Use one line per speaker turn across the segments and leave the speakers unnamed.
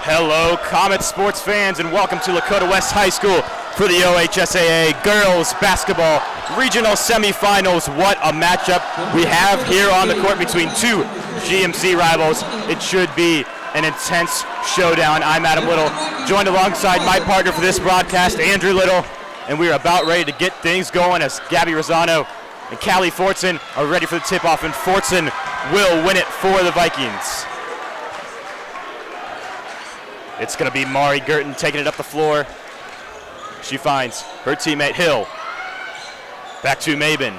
Hello, Comet sports fans, and welcome to Lakota West High School for the OHSAA Girls Basketball Regional Semifinals. What a matchup we have here on the court between two GMC rivals. It should be an intense showdown. I'm Adam Little, joined alongside my partner for this broadcast, Andrew Little, and we are about ready to get things going as Gabby Rosano and Callie Fortson are ready for the tip-off, and Fortson will win it for the Vikings. It's going to be Mari Girton taking it up the floor. She finds her teammate Hill. Back to Mabin.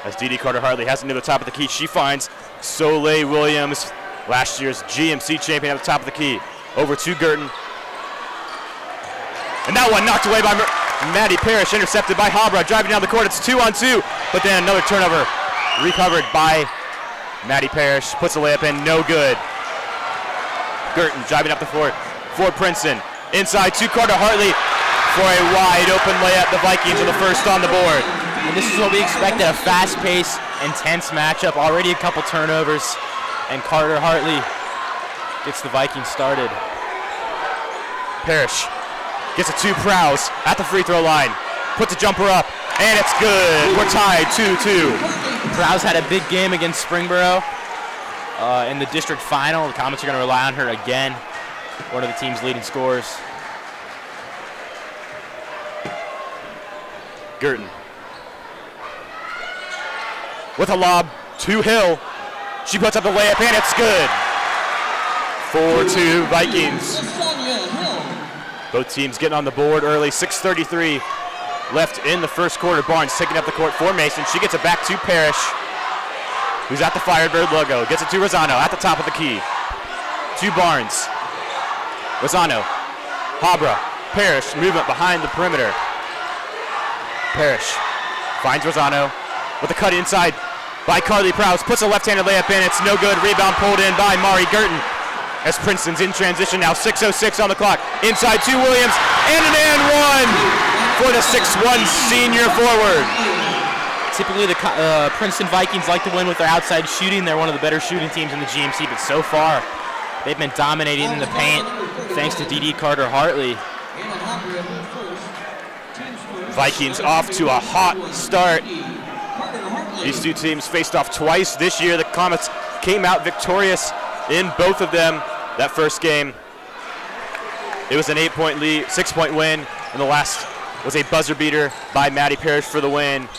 As Dee Carter-Hartley has it near the top of the key, she finds Soleil Williams, last year's GMC champion, at the top of the key. Over to Girton. And that one knocked away by Maddie Parrish, intercepted by Habra. Driving down the court, it's 2-on-2, but then another turnover recovered by Maddie Parrish. Puts a layup in, no good. Girton driving up the floor for Princeton. Inside to Carter-Hartley for a wide open layup. The Vikings are the first on the board.
And this is what we expected, a fast-paced, intense matchup. Already a couple turnovers, and Carter-Hartley gets the Vikings started.
Parrish gets it to Prowse at the free throw line. Puts a jumper up, and it's good. We're tied 2-2.
Prowse had a big game against Springboro. In the district final, the Comets are going to rely on her again, one of the team's leading scorers.
Girton with a lob to Hill. She puts up the layup, and it's good. 4-2 Vikings. Both teams getting on the board early. 6:33 left in the first quarter. Barnes taking up the court for Mason. She gets it back to Parrish, who's at the Firebird logo. Gets it to Rosano at the top of the key. To Barnes. Rosano. Habra. Parrish. Movement behind the perimeter. Parrish finds Rosano with a cut inside by Carly Prowse. Puts a left-handed layup in. It's no good. Rebound pulled in by Mari Girton. As Princeton's in transition now. 6:06 on the clock. Inside to Williams. And an and one for the 6'1 senior forward.
Typically, the Princeton Vikings like to win with their outside shooting. They're one of the better shooting teams in the GMC, but so far, they've been dominating in the paint thanks to Dee Carter-Hartley.
Vikings off to a hot start. These two teams faced off twice this year. The Comets came out victorious in both of them. That first game, it was an 8-point lead, 6-point win, and the last was a buzzer beater by Maddie Parrish for the win.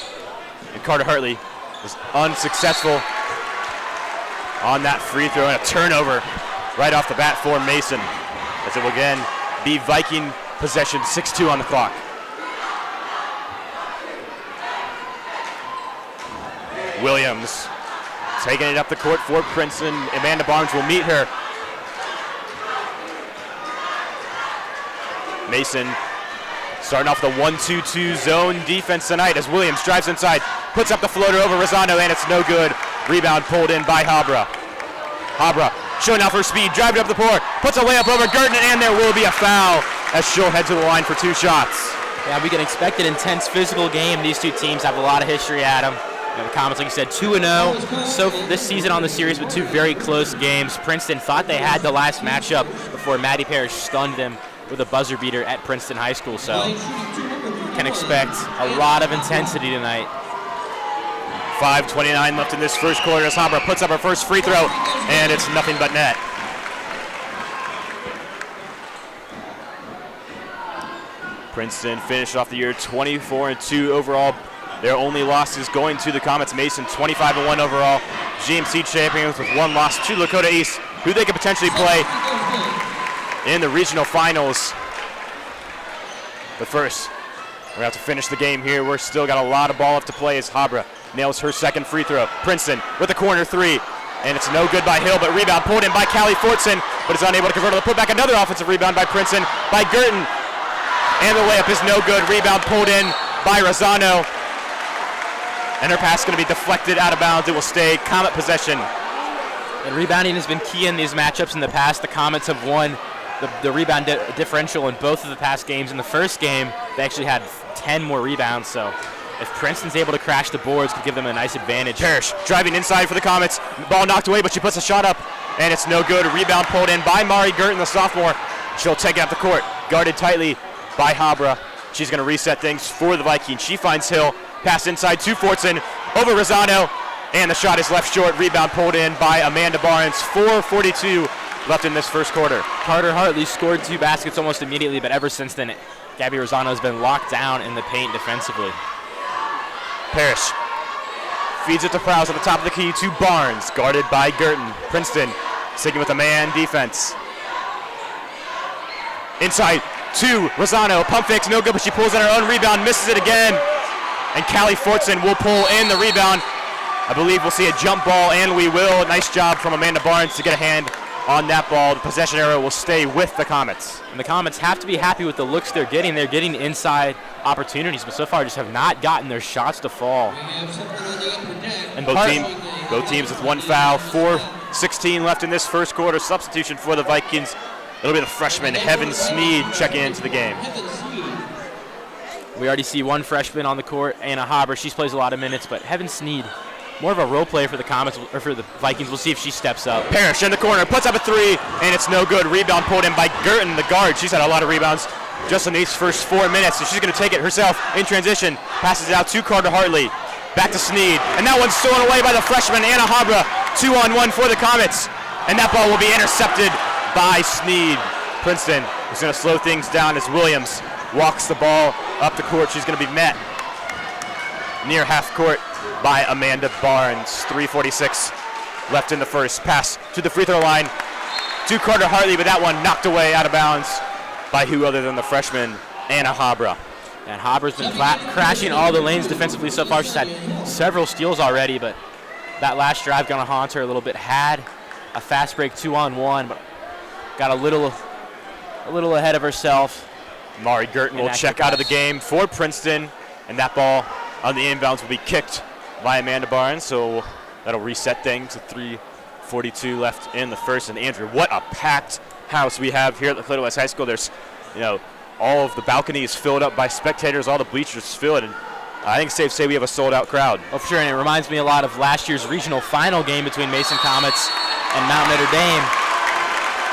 And Carter-Hartley was unsuccessful on that free throw, and a turnover right off the bat for Mason, as it will again be Viking possession. 6-2 on the clock. Williams taking it up the court for Princeton. Amanda Barnes will meet her. Mason starting off the 1-2-2 zone defense tonight as Williams drives inside, puts up the floater over Rosano, and it's no good. Rebound pulled in by Habra. Habra showing off her speed, driving up the court, puts a layup over Girton, and there will be a foul as she'll head to the line for two shots.
Yeah, we can expect an intense physical game. These two teams have a lot of history at them. The Comets, like you said, 2-0 so this season on the series with two very close games. Princeton thought they had the last matchup before Maddie Parrish stunned them with a buzzer beater at Princeton High School, so can expect a lot of intensity tonight.
5:29 left in this first quarter as Habra puts up her first free throw, and it's nothing but net. Princeton finished off the year 24-2 overall. Their only losses going to the Comets. Mason 25-1 overall. GMC champions with one loss to Lakota East, who they could potentially play in the regional finals. But first, we're going to have to finish the game here. We're still got a lot of ball left to play as Habra nails her second free throw. Princeton with a corner three, and it's no good by Hill, but rebound pulled in by Callie Fortson, but is unable to convert on the putback. Another offensive rebound by Princeton, by Girton, and the layup is no good. Rebound pulled in by Rosano, and her pass is going to be deflected out of bounds. It will stay Comet possession.
And rebounding has been key in these matchups in the past. The Comets have won the rebound differential in both of the past games. In the first game, they actually had 10 more rebounds, so if Princeton's able to crash the boards, could give them a nice advantage.
Parrish driving inside for the Comets. Ball knocked away, but she puts a shot up and it's no good. A rebound pulled in by Mari Girton, the sophomore. She'll take it up the court, guarded tightly by Habra. She's going to reset things for the Vikings. She finds Hill, pass inside to Fortson, over Rosano, and the shot is left short. Rebound pulled in by Amanda Barnes. 4:42 left in this first quarter.
Carter Hartley scored 2 baskets almost immediately, but ever since then, Gabby Rosano has been locked down in the paint defensively.
Parrish feeds it to Prowse at the top of the key to Barnes, guarded by Girton. Princeton sticking with a man defense. Inside to Rosano, pump fakes, no good, but she pulls in her own rebound, misses it again. And Callie Fortson will pull in the rebound. I believe we'll see a jump ball, and we will. Nice job from Amanda Barnes to get a hand on that ball. The possession arrow will stay with the Comets.
And the Comets have to be happy with the looks they're getting. They're getting inside opportunities, but so far just have not gotten their shots to fall.
And both teams with 1 foul. 4:16 left in this first quarter. Substitution for the Vikings. It'll be the freshman Heaven Sneed checking into the game.
We already see one freshman on the court, Anna Haber. She plays a lot of minutes, but Heaven Sneed, more of a role player for the Comets or for the Vikings. We'll see if she steps up.
Parrish in the corner, puts up a 3, and it's no good. Rebound pulled in by Girton, the guard. She's had a lot of rebounds just in these first 4 minutes, so she's going to take it herself in transition. Passes it out to Carter Hartley. Back to Sneed, and that one's stolen away by the freshman Anna Habra. 2-on-1 for the Comets, and that ball will be intercepted by Sneed. Princeton is going to slow things down as Williams walks the ball up the court. She's going to be met near half court by Amanda Barnes. 3:46 left in the first. Pass to the free throw line to Carter Hartley, but that one knocked away out of bounds by who other than the freshman Anna Habra.
And Haber's been crashing all the lanes defensively so far. She's had several steals already, but that last drive going to haunt her a little bit. Had a fast break 2-on-1, but got a little ahead of herself.
Mari Girton will check out of the game for Princeton, and that ball on the inbounds will be kicked by Amanda Barnes, so that'll reset things to 3:42 left in the first. And Andrew, what a packed house we have here at Lakota West High School. There's, all of the balconies filled up by spectators, all the bleachers filled, and I think it's safe to say we have a sold-out crowd.
Oh, for sure, and it reminds me a lot of last year's regional final game between Mason Comets and Mount Notre Dame.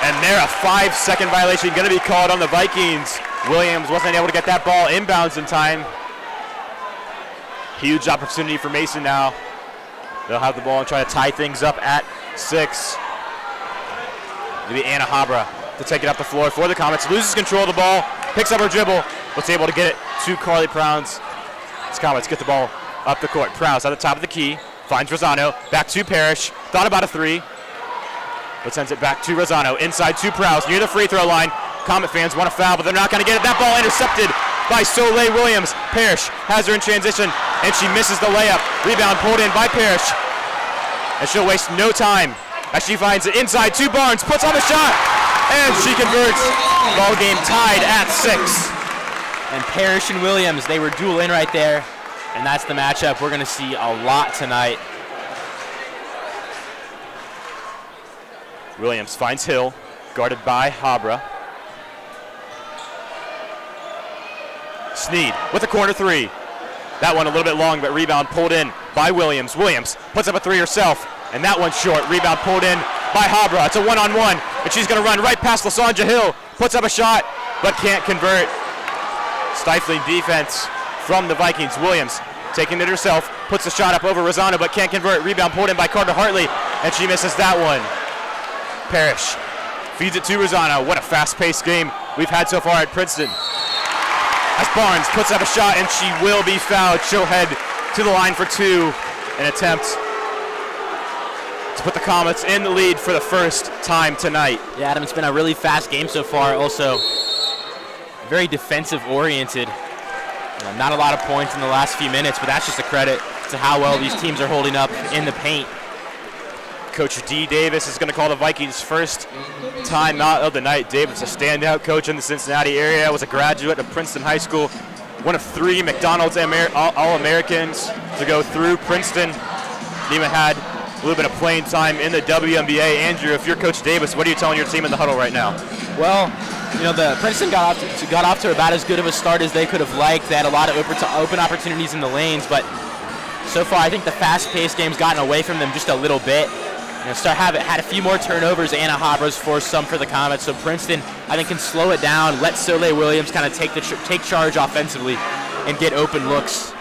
And there, a 5-second violation going to be called on the Vikings. Williams wasn't able to get that ball inbounds in time. Huge opportunity for Mason now. They'll have the ball and try to tie things up at 6. Maybe Anna Habra to take it up the floor for the Comets. Loses control of the ball, picks up her dribble, was able to get it to Carly Prowse. The Comets get the ball up the court. Prowse at the top of the key, finds Rosano, back to Parrish. Thought about a 3, but sends it back to Rosano. Inside to Prowse, near the free throw line. Comet fans want a foul, but they're not going to get it. That ball intercepted by Soleil Williams. Parrish has her in transition, and she misses the layup. Rebound pulled in by Parrish, and she'll waste no time as she finds it inside to Barnes, puts on the shot, and she converts. Ball game tied at 6.
And Parrish and Williams, they were dual in right there, and that's the matchup we're going to see a lot tonight.
Williams finds Hill, guarded by Habra. Sneed with a corner 3. That one a little bit long, but rebound pulled in by Williams. Williams puts up a 3 herself, and that one's short. Rebound pulled in by Habra. It's a 1-on-1, and she's going to run right past Lasandra Hill. Puts up a shot, but can't convert. Stifling defense from the Vikings. Williams taking it herself, puts the shot up over Rosano, but can't convert. Rebound pulled in by Carter Hartley, and she misses that one. Parrish feeds it to Rosano. What a fast-paced game we've had so far at Princeton. As Barnes puts up a shot, and she will be fouled. She'll head to the line for 2, an attempt to put the Comets in the lead for the first time tonight.
Yeah, Adam, it's been a really fast game so far. Also, very defensive-oriented. Not a lot of points in the last few minutes, but that's just a credit to how well these teams are holding up in the paint.
Coach D. Davis is going to call the Vikings' first timeout of the night. Davis, a standout coach in the Cincinnati area, was a graduate of Princeton High School, one of 3 McDonald's All-Americans to go through Princeton. Even had a little bit of playing time in the WNBA. Andrew, if you're Coach Davis, what are you telling your team in the huddle right now?
Well, the Princeton got off to about as good of a start as they could have liked. They had a lot of open opportunities in the lanes, but so far I think the fast-paced game's gotten away from them just a little bit. had a few more turnovers. Anna Habra's forced some for the Comets, so Princeton, I think, can slow it down, let Soleil Williams kind of take charge offensively and get open looks.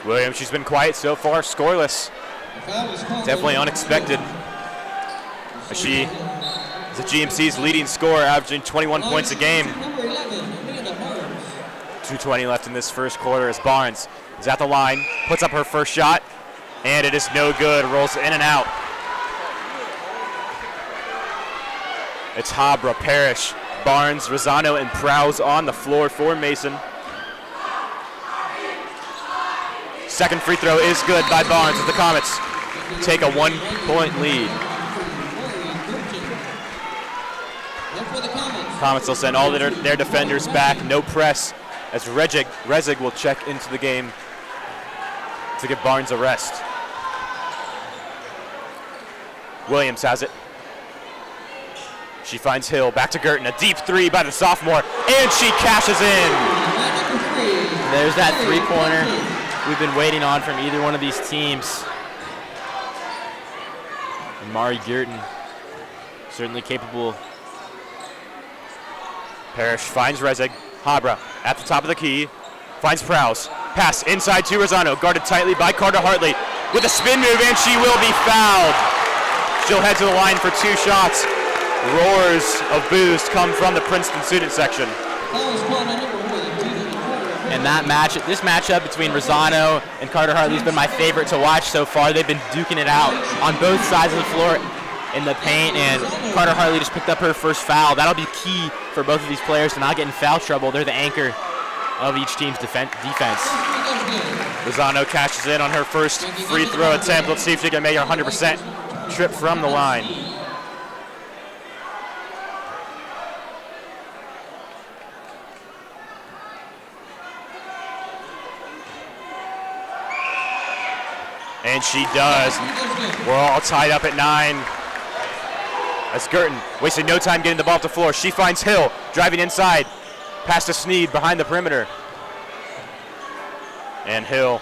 Williams, she's been quiet so far, scoreless. Definitely unexpected. She is the GMC's leading scorer, averaging 21 points a game. 2:20 left in this first quarter as Barnes is at the line, puts up her first shot, and it is no good, rolls in and out. It's Habra, Parrish, Barnes, Rosano, and Prowse on the floor for Mason. Second free throw is good by Barnes as the Comets take a 1-point lead. Comets will send all their defenders back, no press, as Rezig will check into the game to give Barnes a rest. Williams has it. She finds Hill, back to Girton, a deep three by the sophomore, and she cashes in.
There's that three-pointer we've been waiting on from either one of these teams. And Mari Girton, certainly capable.
Parrish finds Rezig. Habra at the top of the key, finds Prowse. Pass inside to Rosano, guarded tightly by Carter Hartley with a spin move, and she will be fouled. She'll head to the line for 2 shots. Roars of boos come from the Princeton student section.
And this matchup between Rosano and Carter Hartley has been my favorite to watch so far. They've been duking it out on both sides of the floor in the paint, and Carter Hartley just picked up her first foul. That'll be key for both of these players to not get in foul trouble. They're the anchor of each team's defense.
Rosano cashes in on her first free throw attempt. Let's see if she can make her 100% trip from the line. And she does. We're all tied up at 9. As Girton wasting no time getting the ball off the floor. She finds Hill driving inside. Pass to Sneed behind the perimeter. And Hill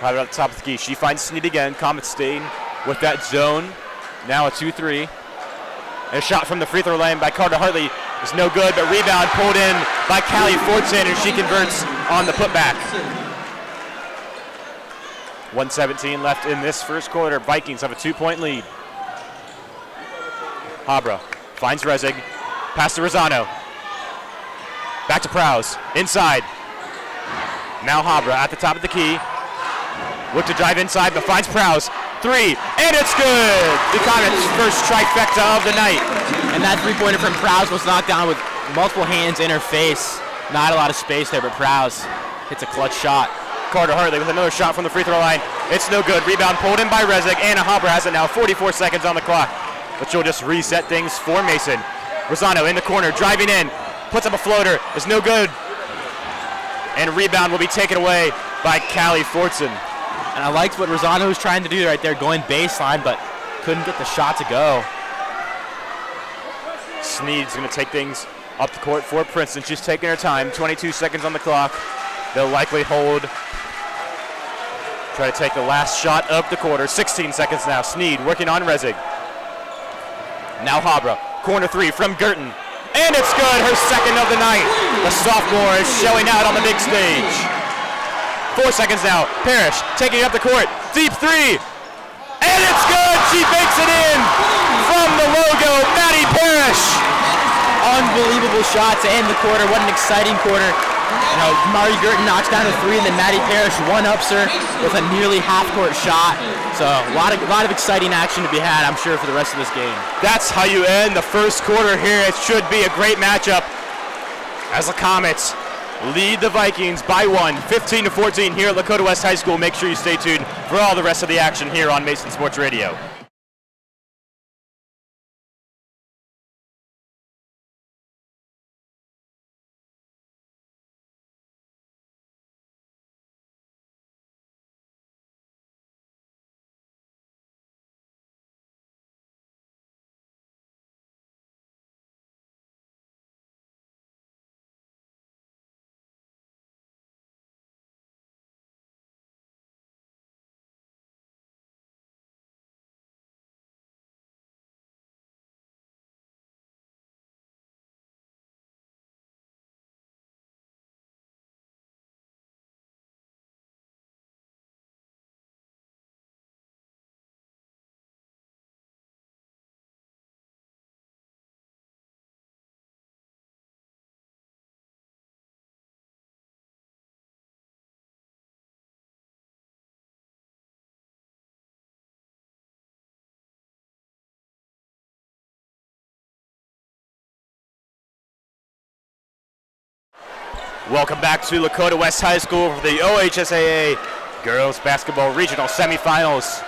right at the top of the key. She finds Sneed again. Comets staying with that zone. Now a 2-3. And a shot from the free throw line by Carter Hartley is no good, but rebound pulled in by Callie Fortin, and she converts on the putback. 1:17 left in this first quarter. Vikings have a 2-point lead. Habra finds Rezig. Pass to Rosano. Back to Prowse. Inside. Now Habra at the top of the key. Look to drive inside, but finds Prowse. 3, and it's good! The Comets' first trifecta of the night.
And that three-pointer from Prowse was knocked down with multiple hands in her face. Not a lot of space there, but Prowse hits a clutch shot.
Carter Hartley with another shot from the free throw line. It's no good. Rebound pulled in by Rezig. Anna Habra has it now. 44 seconds on the clock. But she'll just reset things for Mason. Rosano in the corner, driving in. Puts up a floater. It's no good. And rebound will be taken away by Callie Fortson.
And I liked what Rosano was trying to do right there, going baseline, but couldn't get the shot to go.
Sneed's going to take things up the court for Princeton. She's taking her time. 22 seconds on the clock. They'll likely hold. Try to take the last shot of the quarter. 16 seconds now. Sneed working on Rezig. Now Habra. Corner 3 from Girton. And it's good. Her second of the night. The sophomore is showing out on the big stage. 4 seconds now. Parrish taking up the court. Deep 3. And it's good. She bakes it in from the logo. Maddie Parrish.
Unbelievable shot to end the quarter. What an exciting quarter. Mari Girton knocks down a 3, and then Maddie Parrish one-ups her with a nearly half-court shot. So a lot of exciting action to be had, I'm sure, for the rest of this game.
That's how you end the first quarter here. It should be a great matchup as the Comets lead the Vikings by 1, 15-14 here at Lakota West High School. Make sure you stay tuned for all the rest of the action here on Mason Sports Radio. Welcome back to Lakota West High School for the OHSAA Girls Basketball Regional Semifinals.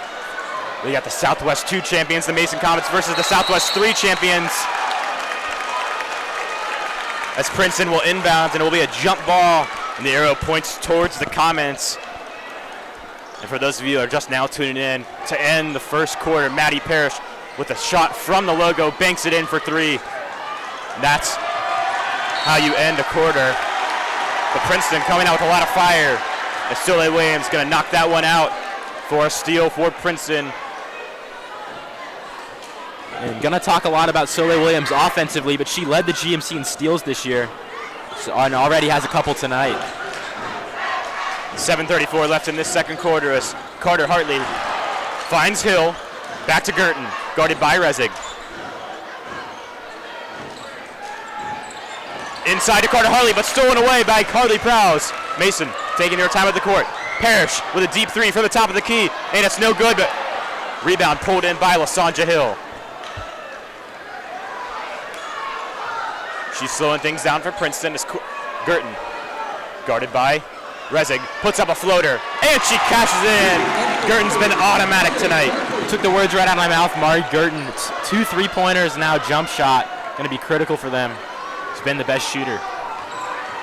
We got the Southwest 2 champions, the Mason Comets, versus the Southwest 3 champions. As Princeton will inbound, and it will be a jump ball, and the arrow points towards the Comets. And for those of you who are just now tuning in, to end the first quarter, Maddie Parrish with a shot from the logo, banks it in for 3. And that's how you end a quarter. But Princeton coming out with a lot of fire. As Soleil Williams going to knock that one out for a steal for Princeton.
And going to talk a lot about Soleil Williams offensively, but she led the GMC in steals this year, and already has a couple tonight.
7:34 left in this second quarter as Carter Hartley finds Hill. Back to Girton, guarded by Rezig. Inside to Carter Hartley, but stolen away by Carly Prowse. Mason taking her time at the court. Parrish with a deep 3 from the top of the key, and it's no good, but rebound pulled in by LaSandra Hill. She's slowing things down for Princeton as Girton, guarded by Rezig, puts up a floater, and she cashes in. Girton's been automatic tonight.
Took the words right out of my mouth, Mari Girton. It's 2 3-pointers, now jump shot. Going to be critical for them. She's been the best shooter.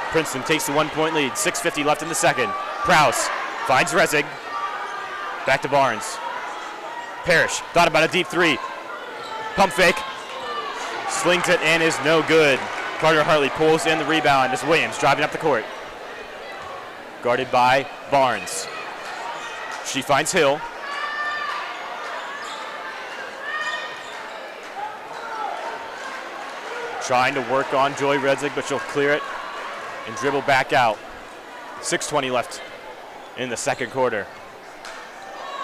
Princeton takes the 1-point lead, 6:50 left in the second. Prowse finds Rezig. Back to Barnes. Parrish thought about a deep 3. Pump fake. Slings it and is no good. Carter Hartley pulls in the rebound as Williams driving up the court. Guarded by Barnes. She finds Hill. Trying to work on Joy Rezig, but she'll clear it and dribble back out. 6:20 left in the second quarter.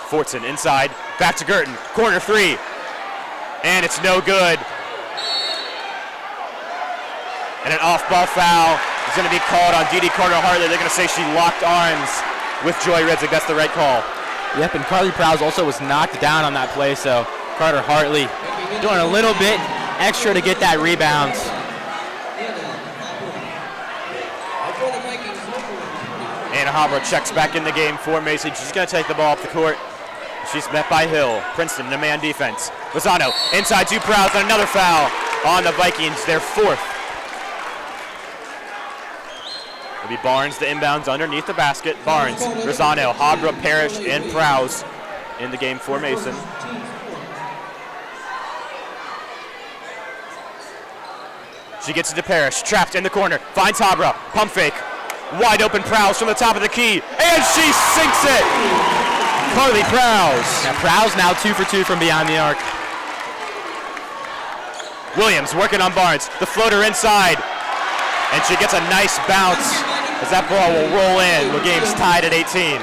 Fortson inside, back to Girton, corner 3, and it's no good. And an off-ball foul is going to be called on Dee Carter Hartley. They're going to say she locked arms with Joy Rezig. That's the right call.
Yep, and Carly Prowse also was knocked down on that play, so Carter Hartley doing a little bit extra to get that rebound.
Anna Habra checks back in the game for Mason. She's going to take the ball up the court. She's met by Hill. Princeton in a man defense. Lozano inside to Prowse, and another foul on the Vikings, their 4th. It'll be Barnes, the inbounds underneath the basket. Barnes, Rosano, Habra, Parrish, and Prowse in the game for Mason. She gets it to Parrish, trapped in the corner, finds Habra, pump fake. Wide open Prowse from the top of the key, and she sinks it! Carly Prowse.
Now Prowse now 2 for 2 from beyond the arc.
Williams working on Barnes, the floater inside, and she gets a nice bounce as that ball will roll in. The game's tied at 18.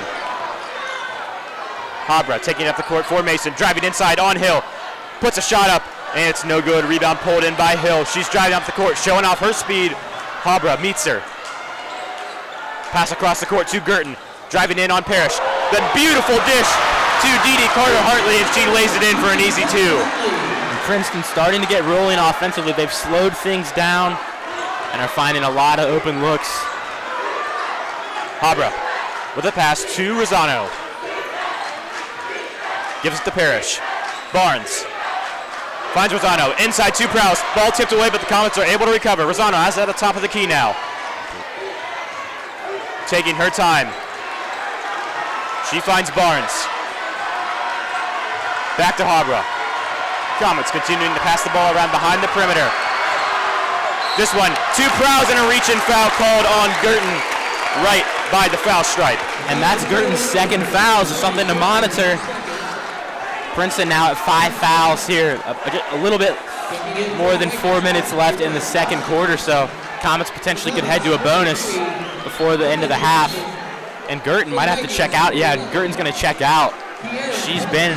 Habra taking up the court for Mason, driving inside on Hill, puts a shot up, and it's no good. Rebound pulled in by Hill. She's driving up the court, showing off her speed. Habra meets her. Pass across the court to Girton, driving in on Parrish. The beautiful dish to Dee Carter Hartley, and she lays it in for an easy 2.
Princeton starting to get rolling offensively. They've slowed things down and are finding a lot of open looks.
Habra with a pass to Rosano. Gives it to Parrish. Barnes finds Rosano inside to Prowse. Ball tipped away, but the Comets are able to recover. Rosano has it at the top of the key now. Taking her time. She finds Barnes. Back to Habra. Comets continuing to pass the ball around behind the perimeter. This one to Prowse, and a reach-in foul called on Girton right by the foul stripe.
And that's Girton's 2nd foul, so something to monitor. Princeton now at 5 fouls here. A little bit more than 4 minutes left in the second quarter, so Comets potentially could head to a bonus before the end of the half. And Girton might have to check out. Yeah, Girton's going to check out. She's been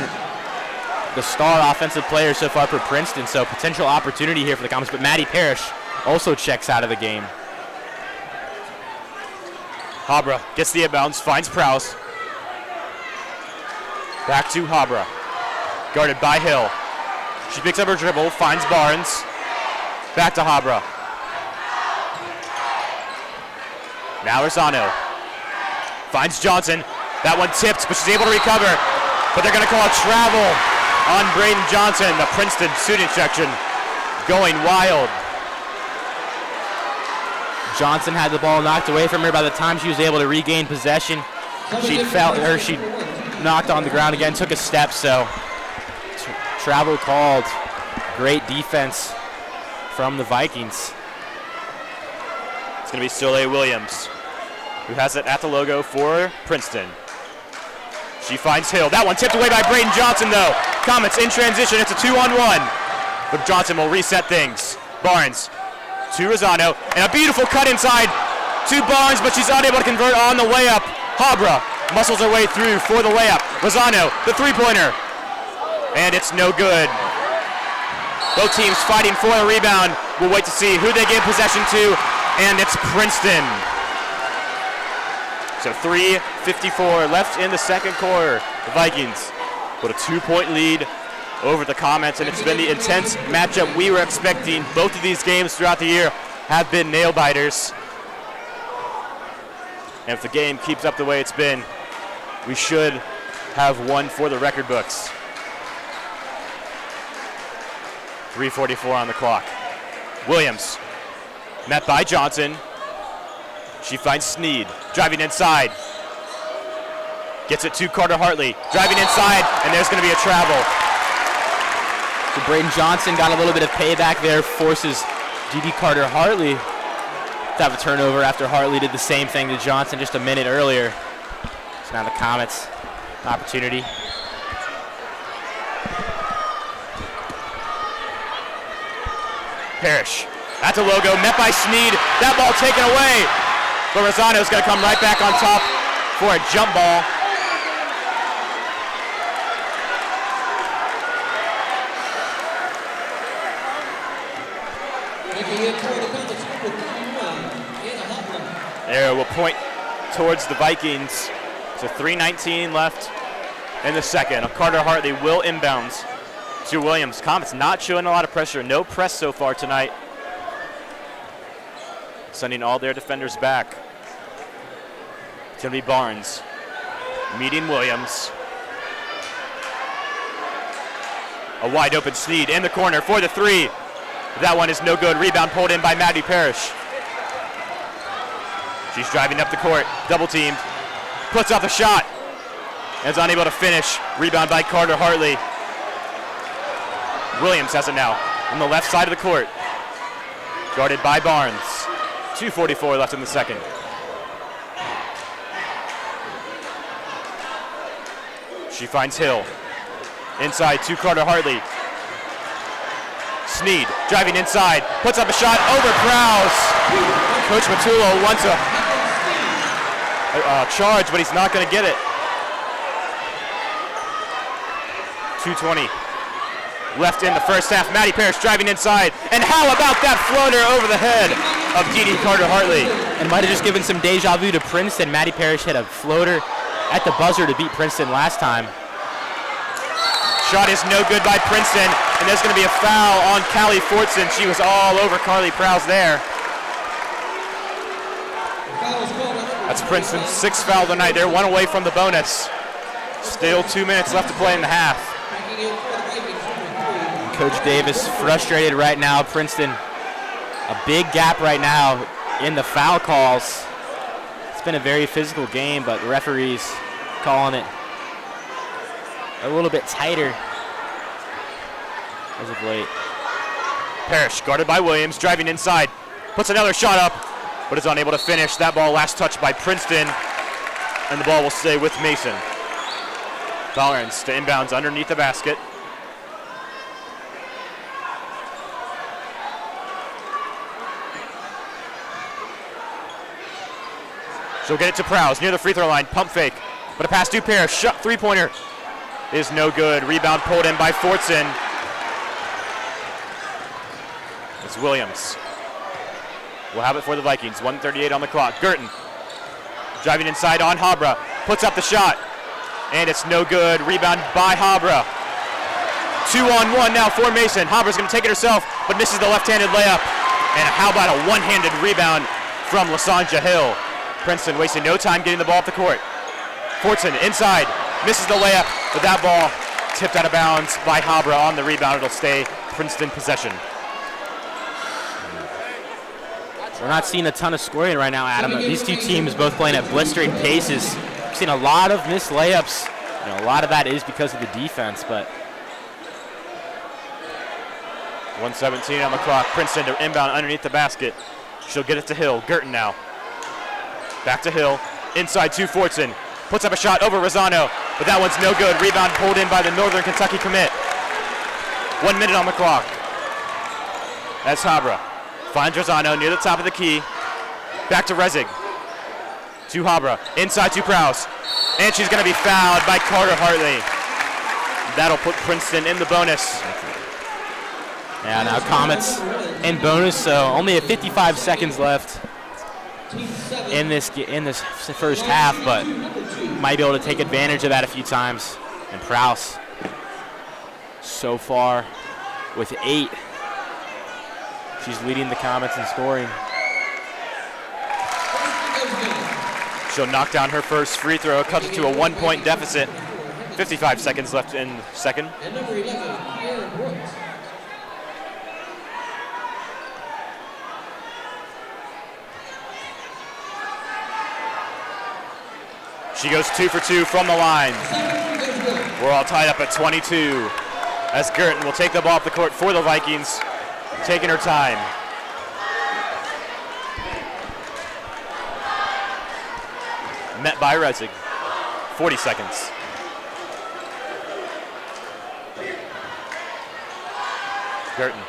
the star offensive player so far for Princeton, so potential opportunity here for the Comets. But Maddie Parrish also checks out of the game.
Habra gets the inbounds, finds Prowse. Back to Habra. Guarded by Hill. She picks up her dribble, finds Barnes. Back to Habra. Now Rosano finds Johnson. That one tipped, but she's able to recover. But they're going to call a travel on Braden Johnson. The Princeton student section going wild.
Johnson had the ball knocked away from her. By the time she was able to regain possession, she knocked on the ground again, took a step, so travel called. Great defense from the Vikings.
It's going to be Soleil Williams, who has it at the logo for Princeton. She finds Hill. That one tipped away by Braden Johnson, though. Comets in transition. It's a 2-on-1. But Johnson will reset things. Barnes to Rosano. And a beautiful cut inside to Barnes, but she's unable to convert on the way up. Habra muscles her way through for the layup. Rosano, the three-pointer. And it's no good. Both teams fighting for a rebound. We'll wait to see who they give possession to. And it's Princeton. So 3:54 left in the second quarter. The Vikings put a 2-point lead over the Comets, and it's been the intense matchup we were expecting. Both of these games throughout the year have been nail-biters. And if the game keeps up the way it's been, we should have one for the record books. 3:44 on the clock. Williams met by Johnson. She finds Sneed, driving inside. Gets it to Carter Hartley, driving inside, and there's going to be a travel.
So Braden Johnson got a little bit of payback there, forces Dee Carter Hartley to have a turnover after Hartley did the same thing to Johnson just a minute earlier. So now the Comets, opportunity.
Parrish at the logo, met by Sneed. That ball taken away. But Rosano's going to come right back on top for a jump ball. There will point towards the Vikings. So 3:19 left in the second. Carter Hartley will inbounds to Williams. Comets not showing a lot of pressure. No press so far tonight. Sending all their defenders back. It's going to be Barnes meeting Williams. A wide open Sneed in the corner for the three. That one is no good. Rebound pulled in by Maddie Parrish. She's driving up the court, double teamed, puts off a shot, and is unable to finish. Rebound by Carter Hartley. Williams has it now on the left side of the court. Guarded by Barnes. 2:44 left in the second. She finds Hill. Inside to Carter Hartley. Sneed driving inside, puts up a shot over Prowse. Coach Matullo wants a charge, but he's not going to get it. 2:20 left in the first half. Maddie Parrish driving inside. And how about that floater over the head of Dee Carter Hartley?
And might have just given some deja vu to Princeton. Maddie Parrish hit a floater at the buzzer to beat Princeton last time.
Shot is no good by Princeton, and there's going to be a foul on Callie Fortson. She was all over Carly Prowse there. That's Princeton's sixth foul of the night. They're one away from the bonus. Still 2 minutes left to play in the half.
Coach Davis frustrated right now. Princeton, a big gap right now in the foul calls. It's been a very physical game, but the referees calling it a little bit tighter as of late.
Parrish guarded by Williams, driving inside, puts another shot up, but is unable to finish. That ball last touched by Princeton, and the ball will stay with Mason. Tolerance to inbounds underneath the basket. She'll get it to Prowse near the free throw line. Pump fake, but a pass to Parrish. Shot three-pointer is no good. Rebound pulled in by Fortson. It's Williams. We'll have it for the Vikings. 1:38 on the clock. Girton driving inside on Habra. Puts up the shot, and it's no good. Rebound by Habra. 2-on-1 now for Mason. Habra's going to take it herself, but misses the left-handed layup. And how about a one-handed rebound from Lasanja Hill? Princeton wasting no time getting the ball off the court. Fortson inside, misses the layup, but that ball tipped out of bounds by Habra on the rebound. It'll stay Princeton possession.
We're not seeing a ton of scoring right now, Adam. These two teams both playing at blistering paces. We've seen a lot of missed layups. A lot of that is because of the defense, but
1:17 on the clock. Princeton to inbound underneath the basket. She'll get it to Hill. Girton now. Back to Hill. Inside to Fortson. Puts up a shot over Rosano, but that one's no good. Rebound pulled in by the Northern Kentucky commit. 1 minute on the clock. That's Habra. Finds Rosano near the top of the key. Back to Rezig. To Habra. Inside to Prowse. And she's going to be fouled by Carter Hartley. That'll put Princeton in the bonus.
Yeah, now Comets in bonus, so only 55 seconds left in this first half, but might be able to take advantage of that a few times. And Prowse so far with 8. She's leading the Comets in scoring.
She'll knock down her first free throw, cuts it to a 1-point deficit. 55 seconds left in second.
And number 11, Aaron Brooks.
She goes 2 for 2 from the line. We're all tied up at 22 as Girton will take the ball off the court for the Vikings, taking her time. Met by Rezig. 40 seconds. Girton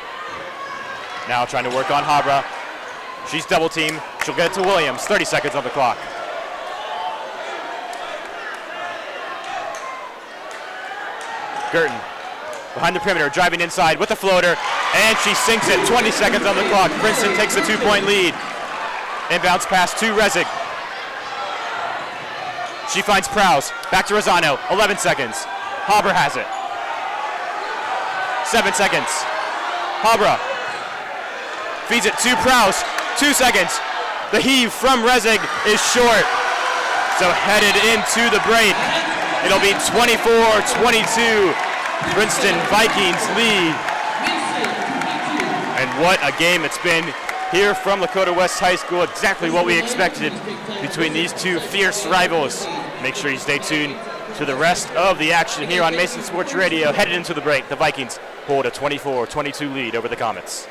now trying to work on Habra. She's double teamed. She'll get it to Williams. 30 seconds on the clock. Girton behind the perimeter, driving inside with the floater, and she sinks it. 20 seconds on the clock. Princeton takes a 2-point lead. Inbounds pass to Rezig. She finds Prowse. Back to Rosano. 11 seconds. Habra has it. 7 seconds. Habra feeds it to Prowse. 2 seconds. The heave from Rezig is short. So headed into the break. It'll be 24-22. Princeton Vikings lead. And what a game it's been here from Lakota West High School. Exactly what we expected between these two fierce rivals. Make sure you stay tuned to the rest of the action here on Mason Sports Radio. Headed into the break, the Vikings hold a 24-22 lead over the Comets.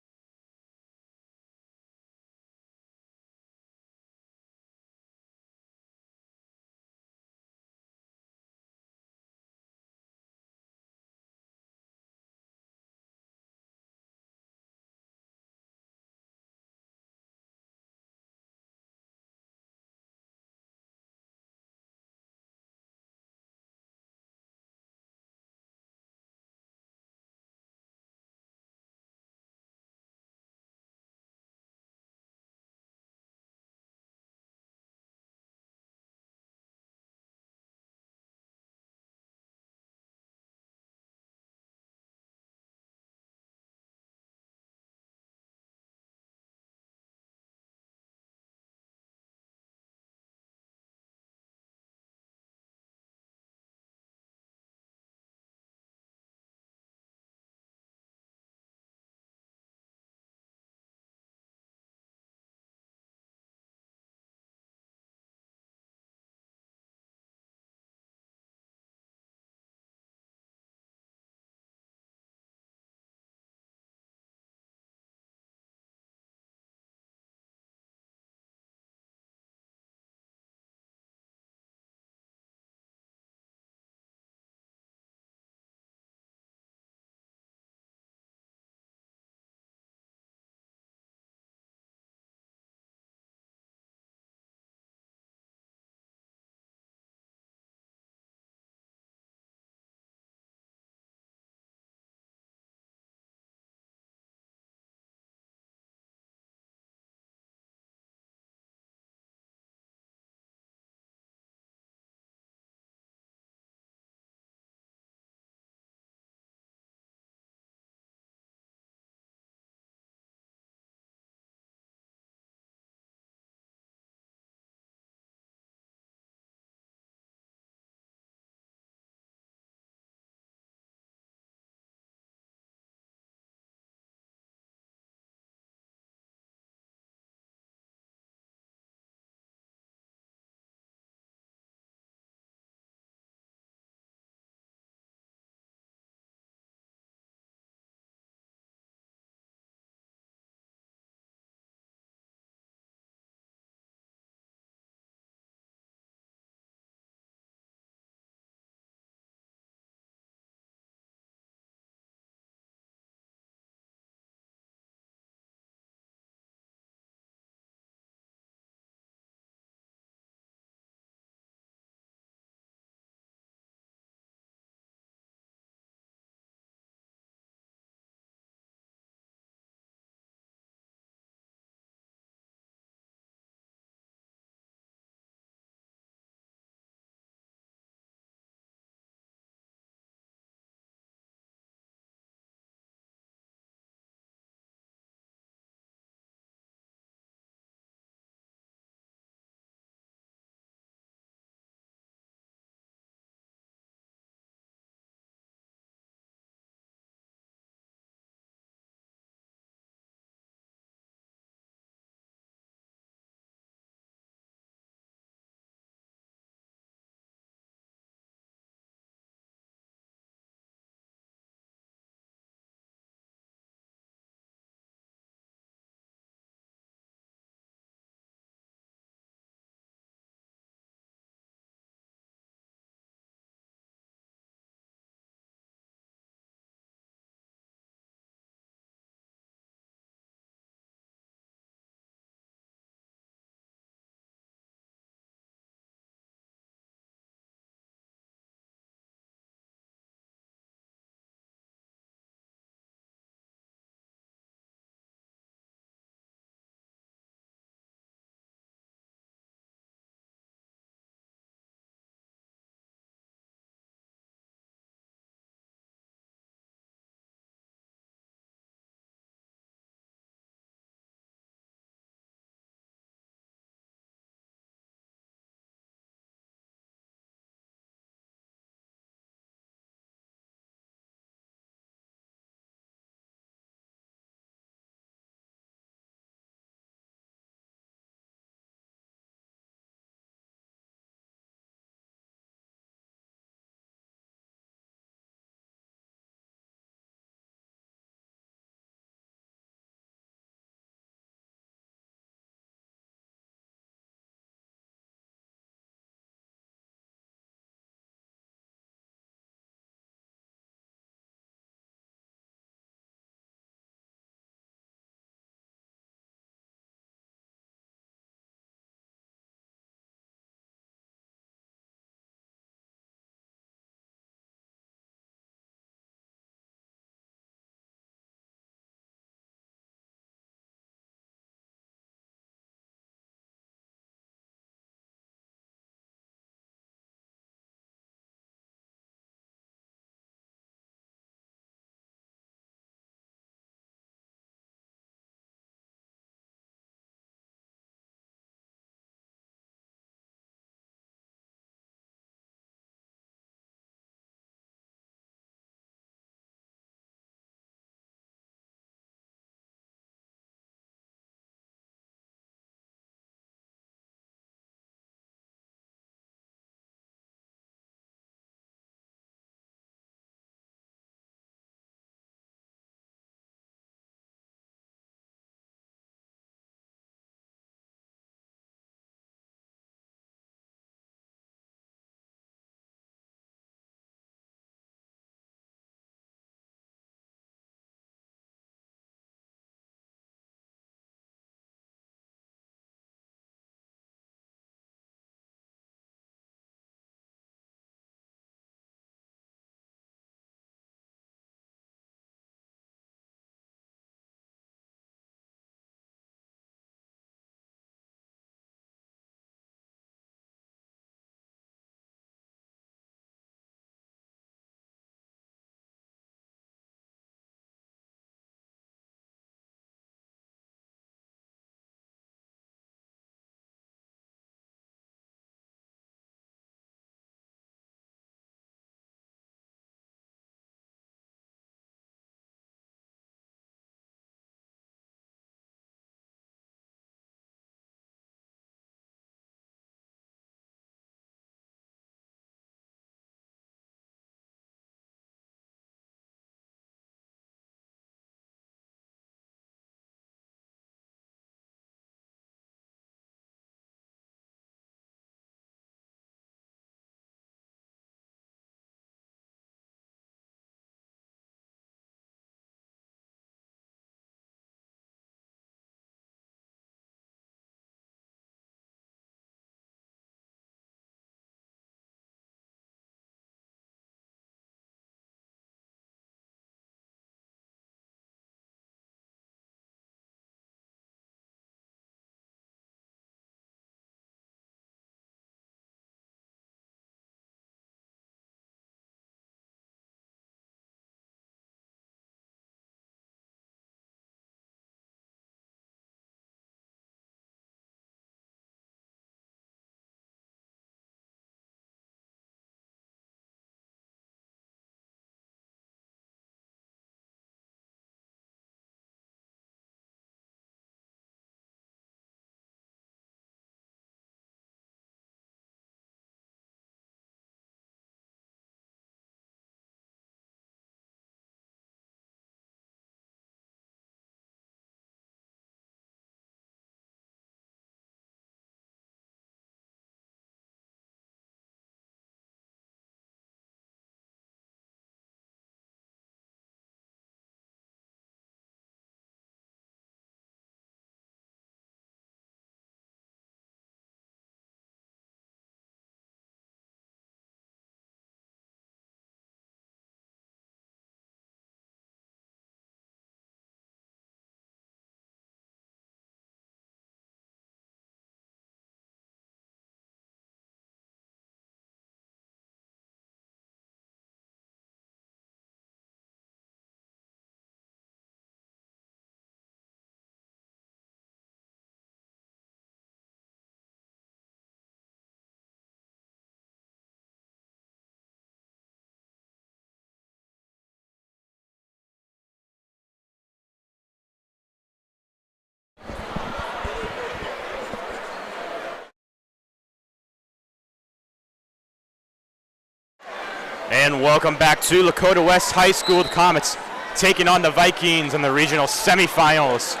And welcome back to Lakota West High School. The Comets taking on the Vikings in the regional semifinals.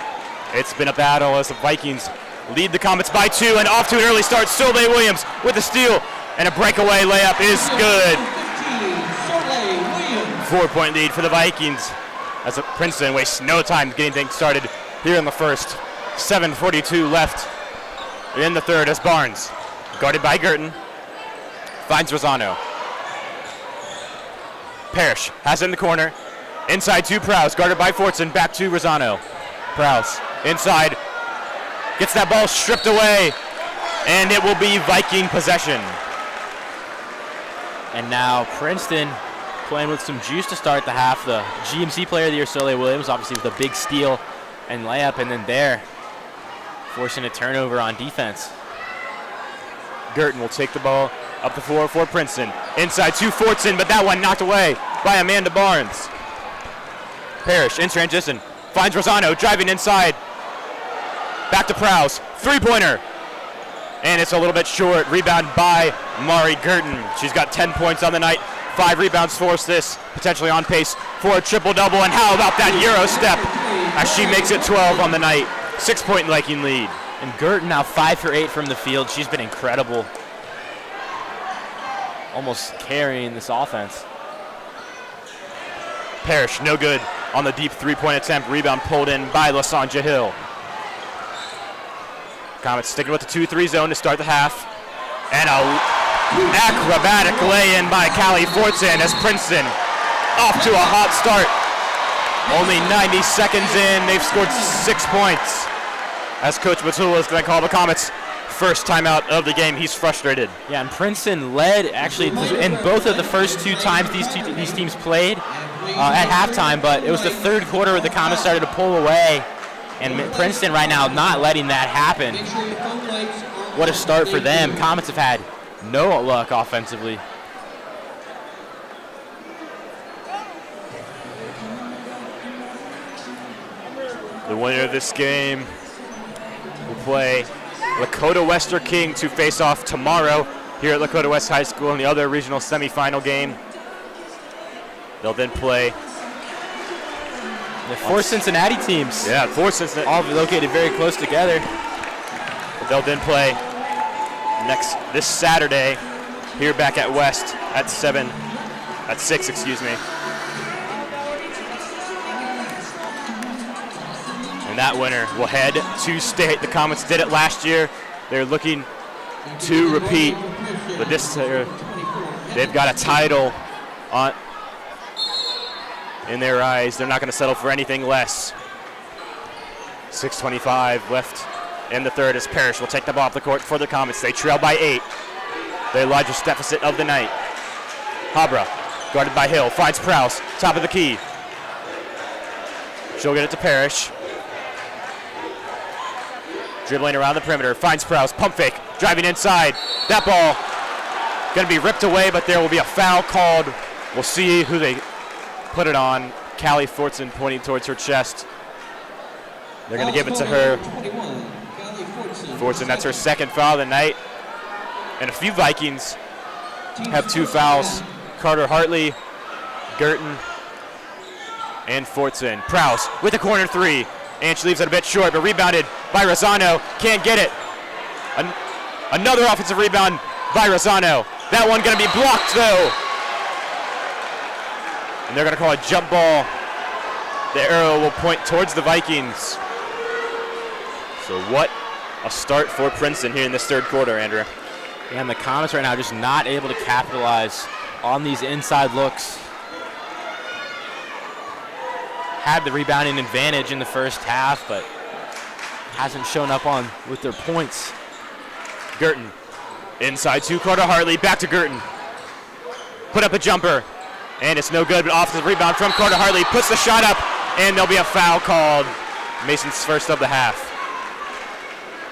It's been a battle as the Vikings lead the Comets by 2, and off to an early start. Soleil Williams with a steal, and a breakaway layup is good. 4-point lead for the Vikings as Princeton wastes no time getting things started here in the first. 7:42 left in the third as Barnes, guarded by Girton, finds Rosano. Parrish has it in the corner. Inside to Prowse, guarded by Fortson, back to Rosano. Prowse inside, gets that ball stripped away, and it will be Viking possession.
And now Princeton playing with some juice to start the half. The GMC player of the year, Soleil Williams, obviously with a big steal and layup, and then there, forcing a turnover on defense.
Girton will take the ball up the floor for Princeton. Inside to Fortson, but that one knocked away by Amanda Barnes. Parrish in transition, finds Rosano, driving inside. Back to Prowse, three-pointer. And it's a little bit short, rebound by Mari Girton. She's got 10 points on the night, 5 rebounds for this, potentially on pace for a triple-double. And how about that Euro step as she makes it 12 on the night. 6-point Viking lead.
And Girton now 5 for 8 from the field. She's been incredible. Almost carrying this offense.
Parrish, no good on the deep three-point attempt. Rebound pulled in by Lasanja Hill. Comets sticking with the 2-3 zone to start the half. And a acrobatic lay-in by Callie Fortson as Princeton off to a hot start. Only 90 seconds in, they've scored 6 points. As Coach Matula is going to call the Comets' first timeout of the game. He's frustrated.
Yeah, and Princeton led actually in both of the first 2 times these teams played at halftime, but it was the third quarter where the Comets started to pull away, and Princeton right now not letting that happen. What a start for them. Comets have had no luck offensively.
The winner of this game will play Lakota Western King to face off tomorrow here at Lakota West High School in the other regional semifinal game. They'll then play
the 4 Cincinnati teams.
Yeah, 4 Cincinnati.
All located very close together.
They'll then play this Saturday here back at West at 6, excuse me. And that winner will head to state. The Comets did it last year. They're looking to repeat, but this year they've got a title in their eyes. They're not going to settle for anything less. 6:25 left in the third as Parrish will take the ball off the court for the Comets. They trail by 8. Their largest deficit of the night. Habra, guarded by Hill, finds Prowse, top of the key. She'll get it to Parrish. Dribbling around the perimeter, finds Prowse, pump fake, driving inside. That ball going to be ripped away, but there will be a foul called. We'll see who they put it on. Callie Fortson pointing towards her chest. They're going to give it to her. Fortson, that's her second foul of the night. And a few Vikings have 2 fouls. Carter Hartley, Girton, and Fortson. Prowse with a corner 3. And she leaves it a bit short, but rebounded by Rosano. Can't get it. Another offensive rebound by Rosano. That one going to be blocked, though. And they're going to call a jump ball. The arrow will point towards the Vikings. So what a start for Princeton here in this third quarter, Andrew.
And the Comets right now just not able to capitalize on these inside looks. Had the rebounding advantage in the first half, but hasn't shown up with their points.
Girton inside to Carter Hartley, back to Girton. Put up a jumper, and it's no good, but off the rebound from Carter Hartley, puts the shot up, and there'll be a foul called. Mason's first of the half.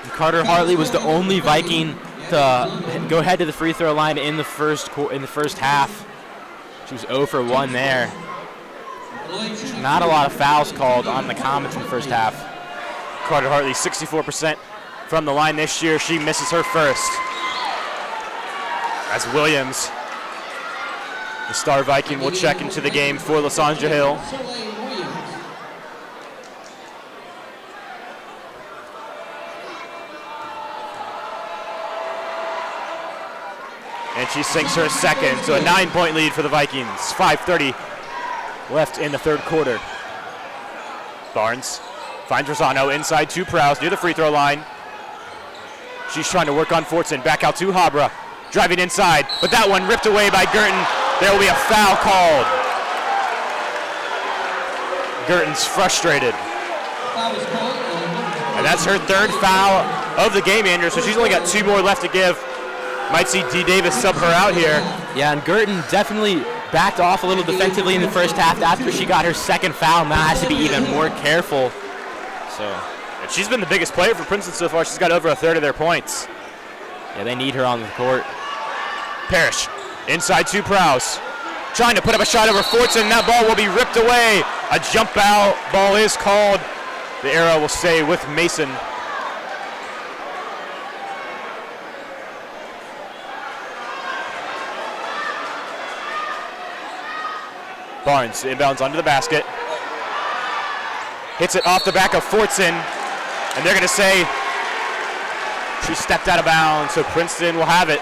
And Carter Hartley was the only Viking to go ahead to the free throw line in the first half. She was 0 for 1 there. Not a lot of fouls called on the Comets in the first half.
Carter Hartley, 64% from the line this year. She misses her first. As Williams The star Viking will check into the game for Lysandra Hill. And she sinks her second, so a 9-point lead for the Vikings. 5:30 left in the third quarter. Barnes finds Rosano inside to Prowse near the free throw line. She's trying to work on Fortson. Back out to Habra. Driving inside, but that one ripped away by Girton. There will be a foul called. Girton's frustrated. And that's her third foul of the game, Andrew, so she's only got 2 more left to give. Might see D. Davis sub her out here.
Yeah, and Girton definitely backed off a little defensively in the first half after she got her second foul. Now has to be even more careful.
And she's been the biggest player for Princeton so far. She's got over a third of their points.
Yeah, they need her on the court.
Parrish inside to Prowse. Trying to put up a shot over Fortson, and that ball will be ripped away. A jump out ball is called. The arrow will stay with Mason. Barnes inbounds under the basket. Hits it off the back of Fortson, and they're going to say she stepped out of bounds, so Princeton will have it.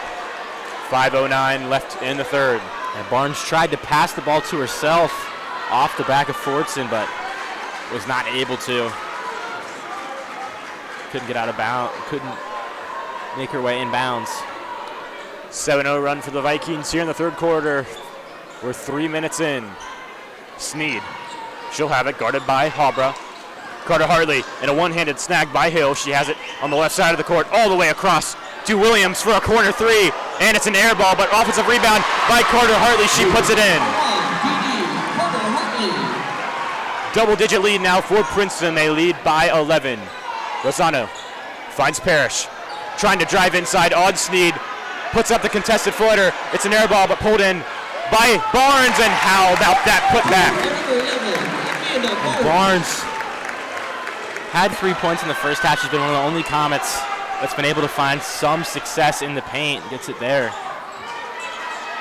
5:09 left in the third.
And Barnes tried to pass the ball to herself off the back of Fortson, but was not able to. Couldn't get out of bounds, couldn't make her way in bounds.
7-0 run for the Vikings here in the third quarter. We're 3 minutes in. Sneed, she'll have it, guarded by Habra. Carter Hartley in a one-handed snag by Hill. She has it on the left side of the court, all the way across to Williams for a corner three, and it's an air ball, but offensive rebound by Carter Hartley. She puts it in. Double-digit lead now for Princeton. They lead by 11. Rosano finds Parrish, trying to drive inside on Sneed, puts up the contested floater. It's an air ball, but pulled in by Barnes, and how about that putback?
Barnes had 3 points in the first half. She's been one of the only Comets that's been able to find some success in the paint. Gets it there.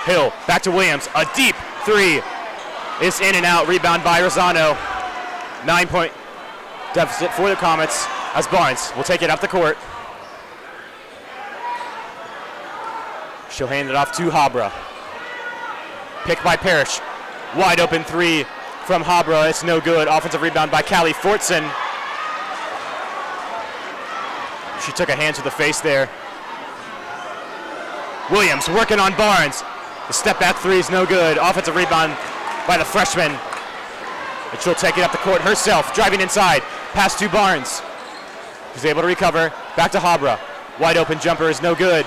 Hill back to Williams. A deep three is in and out. Rebound by Rosano. 9-point deficit for the Comets as Barnes will take it up the court. She'll hand it off to Habra. Picked by Parrish. Wide open three from Habra. It's no good. Offensive rebound by Callie Fortson. She took a hand to the face there. Williams working on Barnes. The step back three is no good. Offensive rebound by the freshman. And she'll take it up the court herself, driving inside. Pass to Barnes. She's able to recover. Back to Habra. Wide open jumper is no good.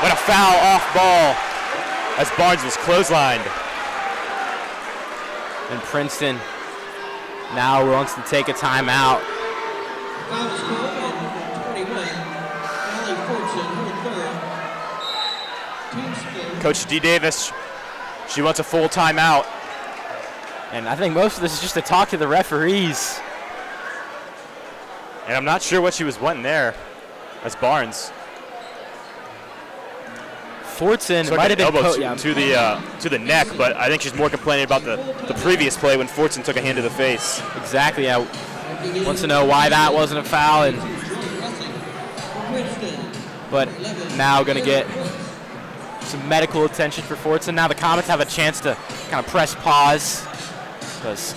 But a foul off ball as Barnes was clotheslined.
And Princeton now wants to take a timeout.
Coach D. Davis, she wants a full timeout.
And I think most of this is just to talk to the referees.
And I'm not sure what she was wanting there as Barnes.
Fortson
Took
might have
an
been
elbow to the neck, but I think she's more complaining about the previous play when Fortson took a hand to the face.
Exactly, yeah. Wants to know why that wasn't a foul, and but now going to get some medical attention for Fortson. Now the Comets have a chance to kind of press pause because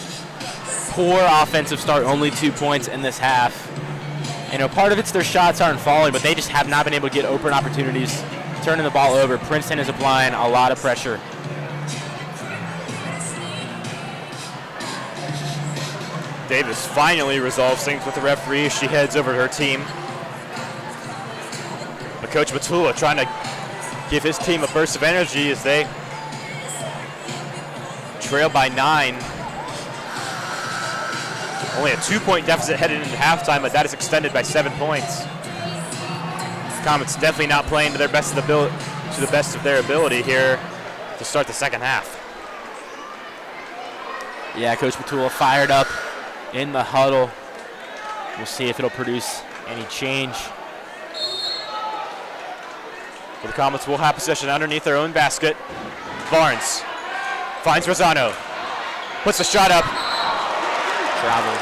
poor offensive start, only 2 points in this half. You know, part of it's their shots aren't falling, but they just have not been able to get open opportunities, turning the ball over. Princeton is applying a lot of pressure.
Davis finally resolves things with the referee as she heads over to her team. But Coach Matula trying to give his team a burst of energy as they trail by 9. Only a 2-point deficit headed into halftime, but that is extended by 7 points. Comets definitely not playing to the best of their ability here to start the second half.
Yeah, Coach Matula fired up in the huddle. We'll see if it'll produce any change.
The Comets will have possession underneath their own basket. Barnes finds Rosano. Puts the shot up.
Travel.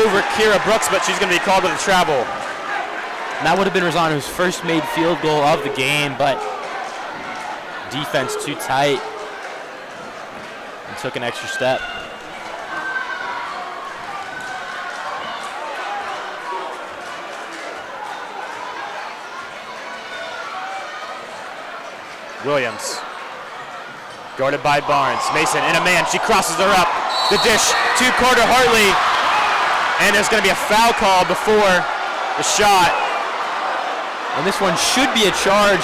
Over Kira Brooks, but she's going to be called with a travel.
And that would have been Rosano's first made field goal of the game, but defense too tight and took an extra step.
Williams, guarded by Barnes. Mason in a man, she crosses her up. The dish to Carter Hartley, and there's going to be a foul call before the shot.
And this one should be a charge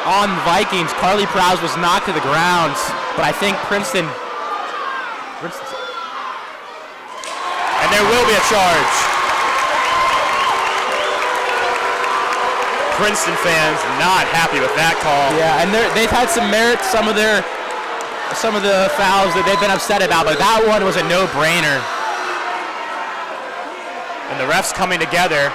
on the Vikings. Carly Prowse was knocked to the ground, but I think Princeton,
and there will be a charge. Princeton fans not happy with that call.
Yeah, and they've had some merit, some of the fouls that they've been upset about, but that one was a no-brainer.
And the refs coming together.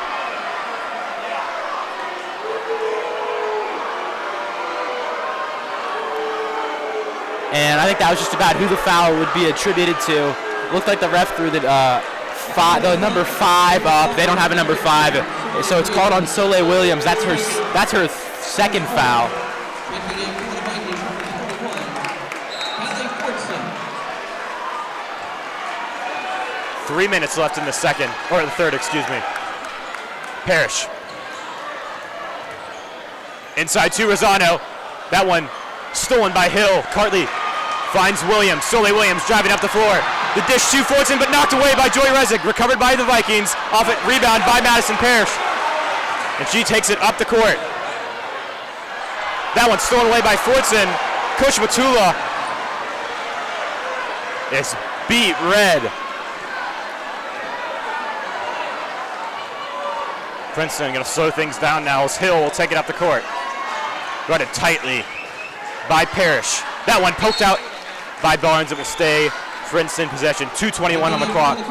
And I think that was just about who the foul would be attributed to. Looked like the ref threw the number 5 up. They don't have a number 5, so it's called on Soleil Williams. That's her second foul.
3 minutes left in the second, or the third, excuse me. Parrish. Inside to Rosano. That one stolen by Hill. Cartley finds Williams. Soleil Williams driving up the floor. The dish to Fortson, but knocked away by Joy Resig. Recovered by the Vikings. Off it, rebound by Madison Parrish. And she takes it up the court. That one stolen away by Fortson. Coach Matula is beat red. Princeton going to slow things down now as Hill will take it up the court. Guarded tightly by Parrish. That one poked out by Barnes. It will stay Princeton possession. 2:21 on the clock. A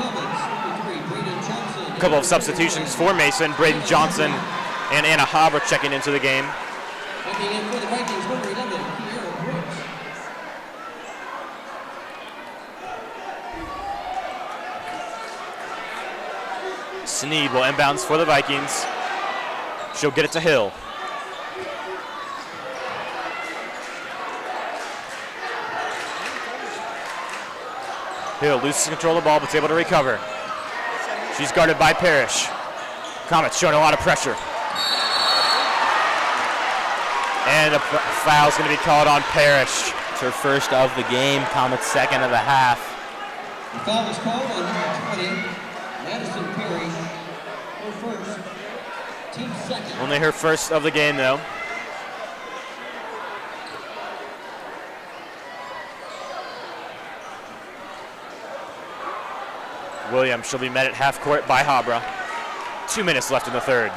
couple of substitutions for Mason. Braden Johnson and Anna Haber checking into the game. Sneed will inbounds for the Vikings. She'll get it to Hill. Hill loses control of the ball, but is able to recover. She's guarded by Parrish. Comets showing a lot of pressure. And a foul's going to be called on Parrish.
It's her first of the game. Comets second of the half.
The foul is called on number 20, Madison Perry. Her first, team second.
Only her first of the game, though. Williams shall be met at half court by Habra. 2 minutes left in the third.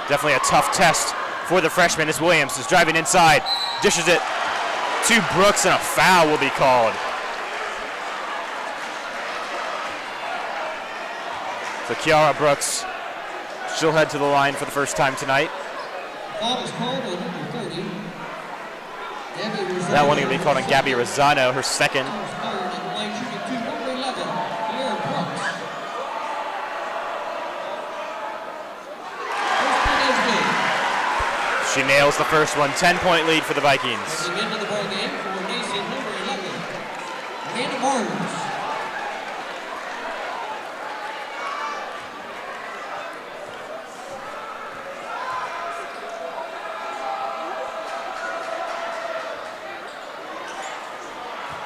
Definitely a tough test for the freshman as Williams is driving inside, dishes it to Brooks, and a foul will be called. So Kiara Brooks, she'll head to the line for the first time tonight.
Foul is called on number 30.
That one will be called on Gabby Rosano, her second. She nails the first one. 10-point lead for the Vikings.
Coming into the ball game for Mason, number 11, Amanda Barnes.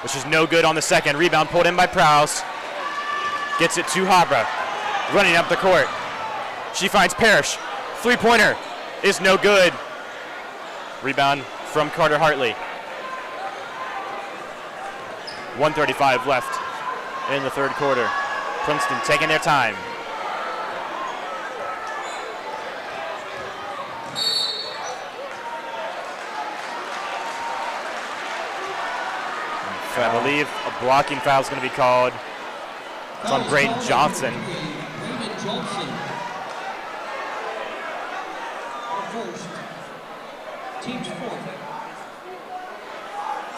Which is no good on the second. Rebound pulled in by Prowse. Gets it to Habra. Running up the court. She finds Parrish. Three-pointer is no good. Rebound from Carter Hartley. 1:35 left in the third quarter. Princeton taking their time. I believe a blocking foul is going to be called. It's on Braden Johnson.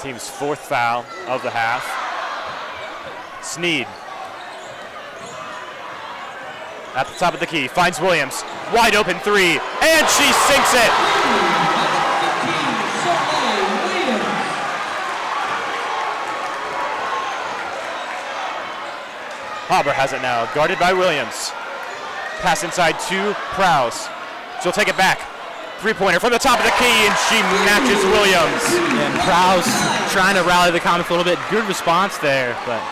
Team's 4th foul of the half. Sneed at the top of the key, finds Williams. Wide open 3, and she sinks it. Haber has it now, guarded by Williams. Pass inside to Prowse. She'll take it back. 3-pointer from the top of the key, and she matches Williams.
And Prowse trying to rally the Comets a little bit. Good response there, but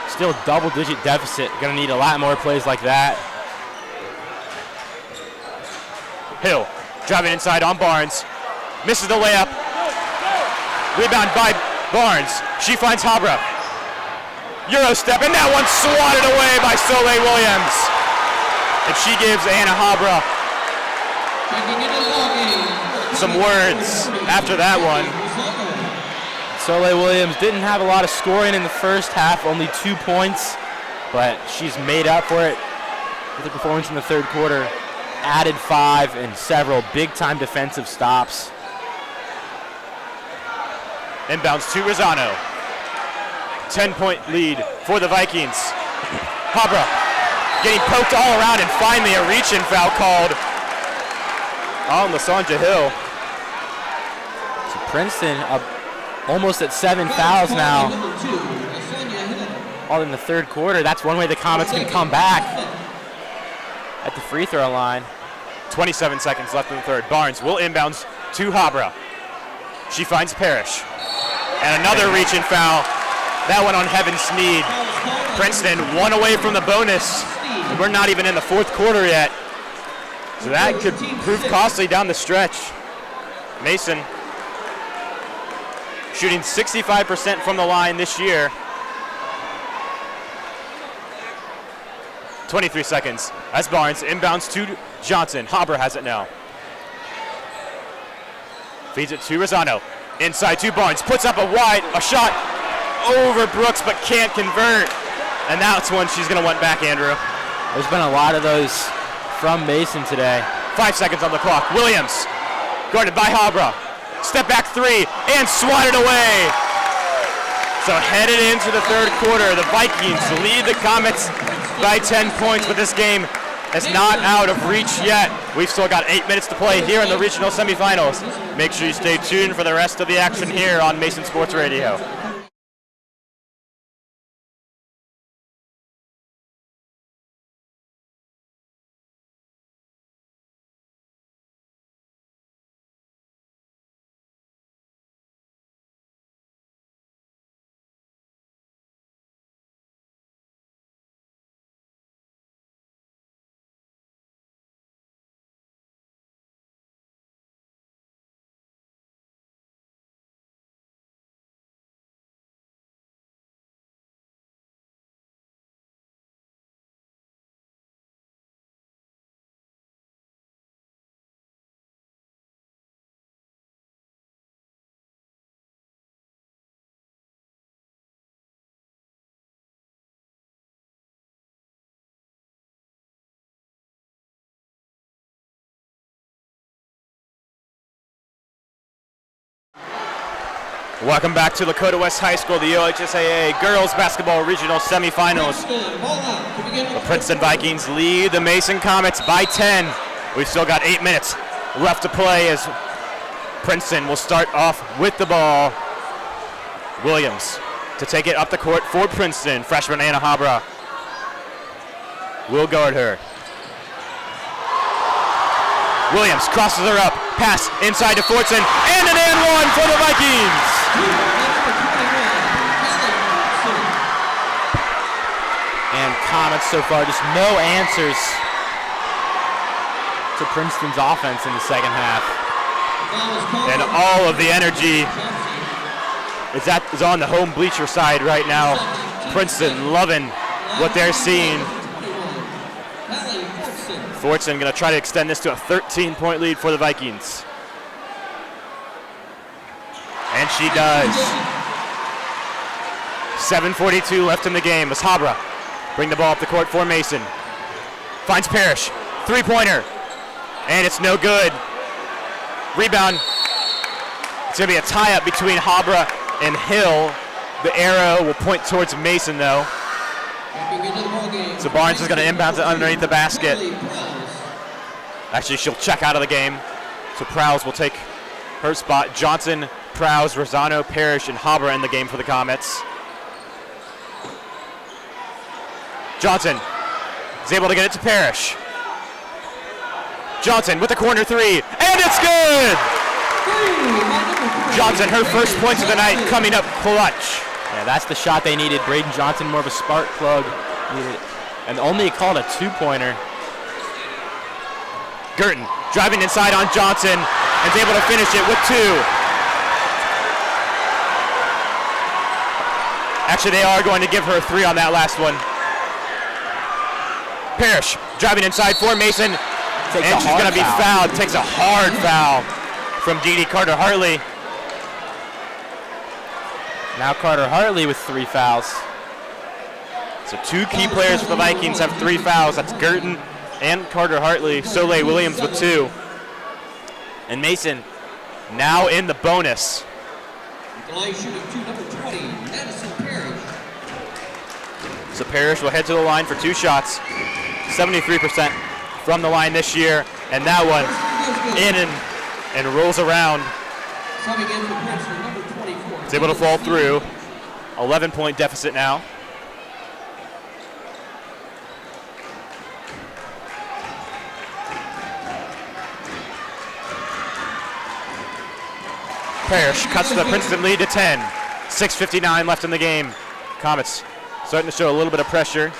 still double-digit deficit. Gonna need a lot more plays like that.
Hill driving inside on Barnes. Misses the layup. Rebound by Barnes. She finds Habra. Euro step, and that one's swatted away by Soleil Williams. And she gives Anna Habra some words after that one.
Soleil Williams didn't have a lot of scoring in the first half, only 2 points, but she's made up for it with the performance in the third quarter. Added 5 and several big-time defensive stops.
Inbounds to Rosano. 10-point lead for the Vikings. Habra getting poked all around, and finally a reach-in foul called on Lasanja Hill.
So Princeton up almost at 7 fouls now. All in the third quarter. That's one way the Comets can come back at the free throw line.
27 seconds left in the third. Barnes will inbounds to Habra. She finds Parrish. And another reach-in foul. That one on Heaven Sneed. Princeton 1 away from the bonus. And we're not even in the fourth quarter yet. So that could prove costly down the stretch. Mason shooting 65% from the line this year. 23 seconds as Barnes inbounds to Johnson. Habra has it now. Feeds it to Rosano. Inside to Barnes. Puts up a shot over Brooks, but can't convert. And that's one she's going to want back, Andrew.
There's been a lot of those from Mason today.
5 seconds on the clock. Williams guarded by Habra. Step back 3 and swatted away. So headed into the third quarter, the Vikings lead the Comets by 10 points, but this game is not out of reach yet. We've still got 8 minutes to play here in the regional semifinals. Make sure you stay tuned for the rest of the action here on Mason Sports Radio. Welcome back to Lakota West High School, the OHSAA Girls Basketball Regional Semifinals. The Princeton Vikings lead the Mason Comets by 10. We've still got 8 minutes left to play as Princeton will start off with the ball. Williams to take it up the court for Princeton. Freshman Anna Habra will guard her. Williams crosses her up, pass inside to Fortson, and an and one for the Vikings.
And Comets so far, just no answers to Princeton's offense in the second half.
And all of the energy is on the home bleacher side right now. Princeton loving what they're seeing. Fortson going to try to extend this to a 13-point lead for the Vikings. And she does. 7:42 left in the game as Habra bring the ball up the court for Mason. Finds Parrish, three-pointer, and it's no good. Rebound. It's going to be a tie-up between Habra and Hill. The arrow will point towards Mason, though. So Barnes is going to inbound it underneath the basket. Actually, she'll check out of the game. So Prowse will take her spot. Johnson, Prowse, Rosano, Parrish, and Habra in the game for the Comets. Johnson is able to get it to Parrish. Johnson with the corner three, and it's good! Johnson, her first points of the night, coming up clutch.
Yeah, that's the shot they needed. Braden Johnson, more of a spark plug. And only called a two-pointer.
Girton driving inside on Johnson and is able to finish it with two. Actually, they are going to give her a three on that last one. Parrish driving inside for Mason, and she's going to be fouled. Takes a hard foul from Dee Carter-Hartley.
Now Carter-Hartley with 3 fouls.
So 2 key players for the Vikings have 3 fouls. That's Girton and Carter-Hartley. Soleil Williams with 2. And Mason now in the bonus. So Parrish will head to the line for 2 shots. 73% from the line this year. And that one in and rolls around. It's able to fall through. 11-point deficit now. Parrish cuts the Princeton lead to 10. 6:59 left in the game. Comets starting to show a little bit of pressure.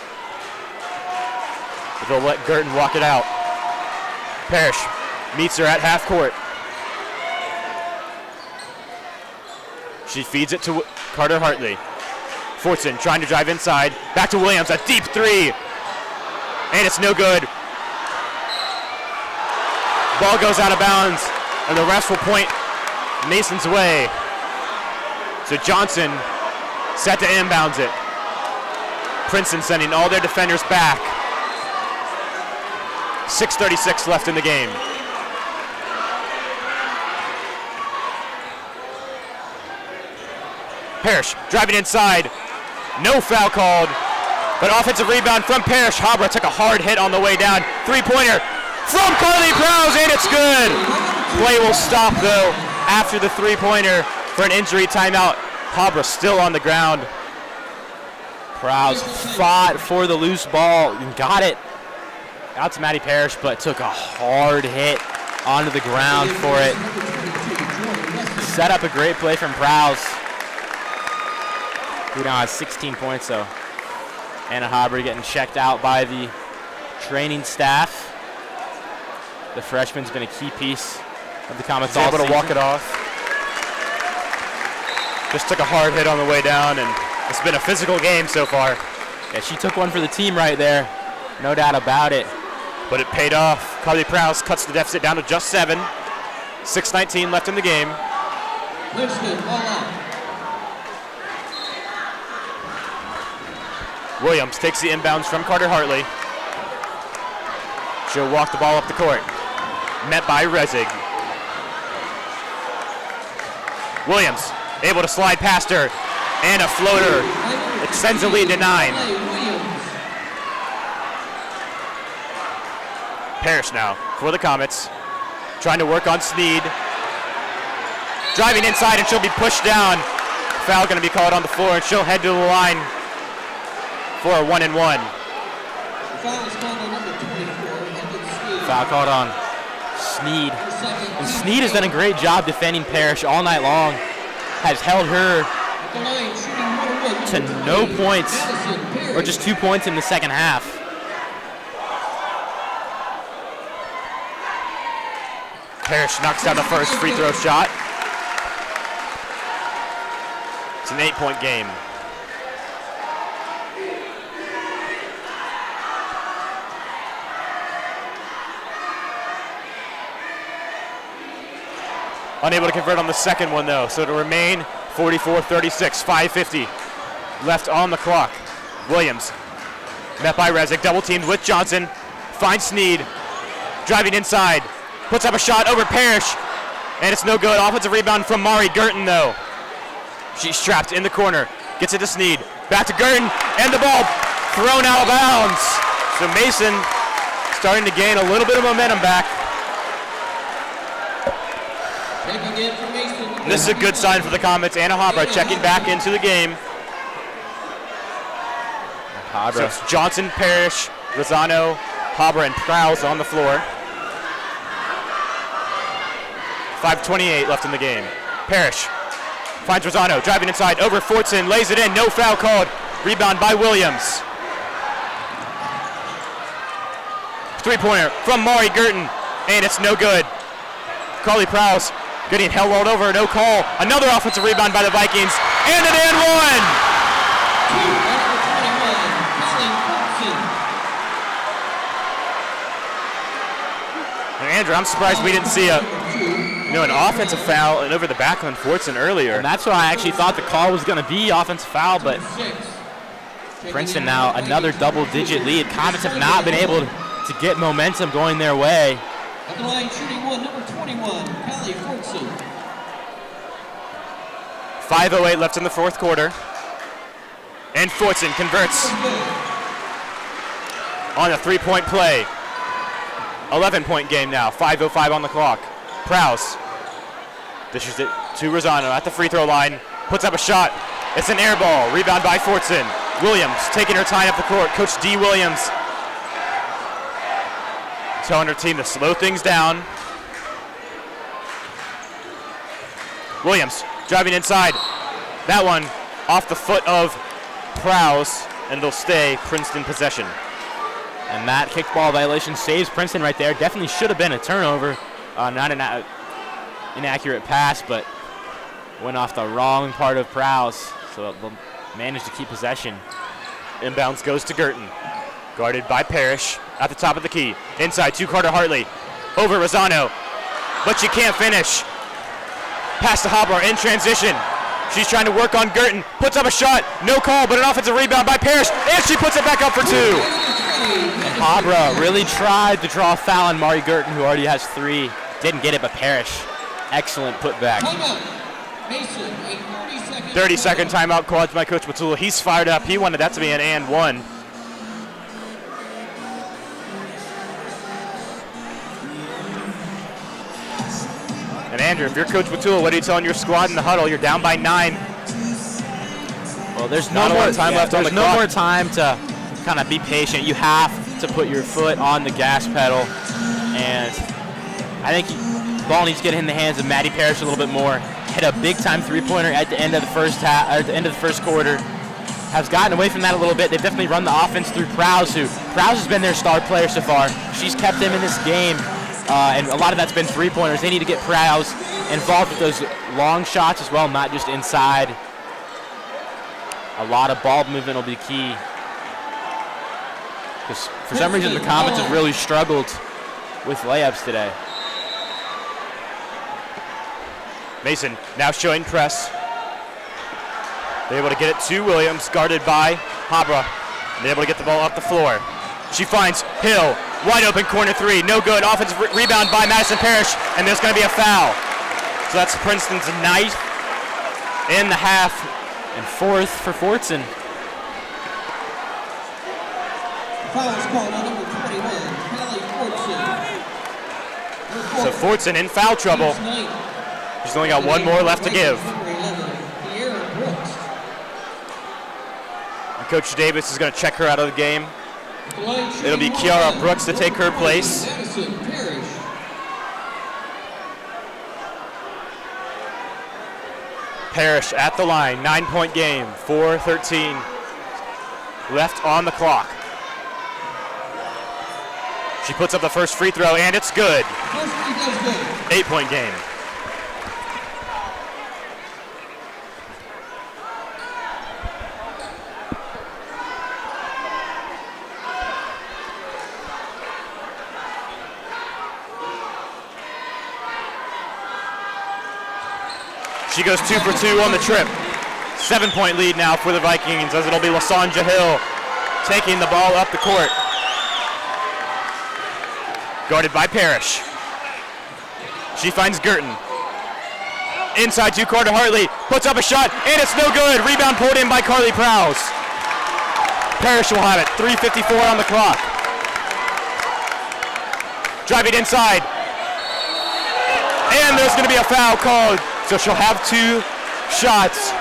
But they'll let Girton walk it out. Parrish meets her at half court. She feeds it to Carter-Hartley. Fortson trying to drive inside. Back to Williams, a deep three. And it's no good. Ball goes out of bounds, and the refs will point Mason's way. So Johnson set to inbounds it. Princeton sending all their defenders back. 6:36 left in the game. Parrish driving inside. No foul called, but offensive rebound from Parrish. Habra took a hard hit on the way down. Three-pointer from Carly Prowse, and it's good. Play will stop, though, after the three-pointer for an injury timeout. Habra still on the ground.
Prowse fought for the loose ball and got it out to Maddie Parrish, but took a hard hit onto the ground for it. Set up a great play from Prowse. Who now has 16 points, though. Anna Habra getting checked out by the training staff. The freshman's been a key piece of the Comets all season.
Able to walk it off. Just took a hard hit on the way down, and it's been a physical game so far.
Yeah, she took one for the team right there. No doubt about it.
But it paid off. Carly Prowse cuts the deficit down to just 7. 6:19 left in the game. Williams takes the inbounds from Carter-Hartley. She'll walk the ball up the court. Met by Rezig. Williams able to slide past her. And a floater extends the lead to 9. Parrish now for the Comets. Trying to work on Sneed. Driving inside, and she'll be pushed down. Foul going to be called on the floor, and she'll head to the line for a 1-and-1.
Foul called on Sneed. And Sneed has done a great job defending Parrish all night long. Has held her to no points, or just 2 points in the second half.
Parrish knocks down the first free throw shot. It's an 8-point game. Unable to convert on the second one, though, so it'll remain 44-36, 5:50 left on the clock. Williams, met by Rezig, double teamed with Johnson, finds Sneed, driving inside, puts up a shot over Parrish, and it's no good. Offensive rebound from Mari Girton, though. She's trapped in the corner. Gets it to Sneed. Back to Gurton. And the ball thrown out of bounds. So Mason starting to gain a little bit of momentum back. This is a good sign for the Comets. Anna Habra checking back into the game. So it's Johnson, Parrish, Rosano, Habra, and Prowse on the floor. 5:28 left in the game. Parrish finds Rosano, driving inside, over Fortson, lays it in, no foul called. Rebound by Williams. Three-pointer from Mari Gurton, and it's no good. Carly Prowse getting held all over, no call. Another offensive rebound by the Vikings, and an and one. Andrew, I'm surprised we didn't see an offensive foul and over the back on Fortson earlier.
And that's why I actually thought the call was going to be offensive foul, but Princeton now another double-digit lead. Comets have not been able to get momentum going their way.
At the line, shooting one, number 21, Callie Fortson.
5:08 left in the fourth quarter. And Fortson converts on a three-point play. 11-point game now, 5:05 on the clock. Prowse dishes it to Rosano at the free throw line, puts up a shot. It's an air ball, rebound by Fortson. Williams taking her time up the court. Coach D. Williams telling her team to slow things down. Williams driving inside. That one off the foot of Prowse, and it'll stay Princeton possession.
And that kickball violation saves Princeton right there. Definitely should have been a turnover. Not an inaccurate pass, but went off the wrong part of Prowse, so they'll manage to keep possession.
Inbounds goes to Gurton. Guarded by Parrish at the top of the key. Inside to Carter Hartley. Over Rosano, but she can't finish. Pass to Habra in transition. She's trying to work on Gurton. Puts up a shot. No call, but an offensive rebound by Parrish, and she puts it back up for two.
And Habra really tried to draw a foul on Mari Gurton, who already has three. Didn't get it, but Parrish, excellent putback.
30-second
timeout called by Coach Matula. He's fired up. He wanted that to be an and one. And Andrew, if you're Coach Matula, what are you telling your squad in the huddle? You're down by 9.
Well, there's
Not a lot of time left on the clock.
There's no more time to kind of be patient. You have to put your foot on the gas pedal, and I think the ball needs to get in the hands of Maddie Parrish a little bit more. Hit a big-time three-pointer at the end of the first half, or at the end of the first quarter. Has gotten away from that a little bit. They've definitely run the offense through Prowse, who Prowse has been their star player so far. She's kept them in this game, and a lot of that's been three-pointers. They need to get Prowse involved with those long shots as well, not just inside. A lot of ball movement will be key. Because for some reason the Comets have really struggled with layups today.
Mason now showing press. They're able to get it to Williams, guarded by Habra. They're able to get the ball off the floor. She finds Hill, wide open corner three, no good. Offensive rebound by Madison Parrish, and there's going to be a foul. So that's Princeton's 9th in the half.
And 4th for Fortson.
Foul is called on number 21, Callie Fortson.
So Fortson in foul trouble. She's only got one more left to give. And Coach Davis is going to check her out of the game. It'll be Kiara Brooks to take her place. Parrish at the line, 9-point game, 4:13 left on the clock. She puts up the first free throw, and it's good. 8-point game. She goes 2 for 2 on the trip. 7-point lead now for the Vikings, as it'll be Lasanja Hill taking the ball up the court. Guarded by Parrish. She finds Gurton. Inside to Carter Hartley, puts up a shot, and it's no good. Rebound pulled in by Carly Prowse. Parrish will have it, 3:54 on the clock. Driving inside. And there's gonna be a foul called, so she'll have 2 shots.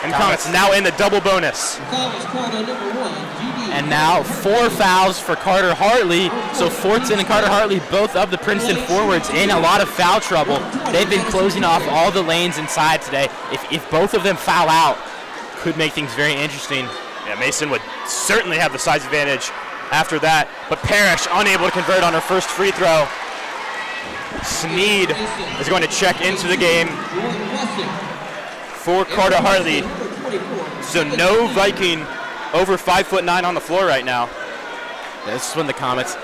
And Comets now in the double bonus.
Foul is called on number 1, GD.
And now 4 fouls for Carter Hartley. So Fortson and Carter Hartley, both of the Princeton forwards, in a lot of foul trouble. They've been closing off all the lanes inside today. If both of them foul out, could make things very interesting.
Yeah, Mason would certainly have the size advantage after that, but Parrish unable to convert on her first free throw. Sneed is going to check into the game for Carter Hartley. So no Viking over 5'9" on the floor right now.
This is when the Comets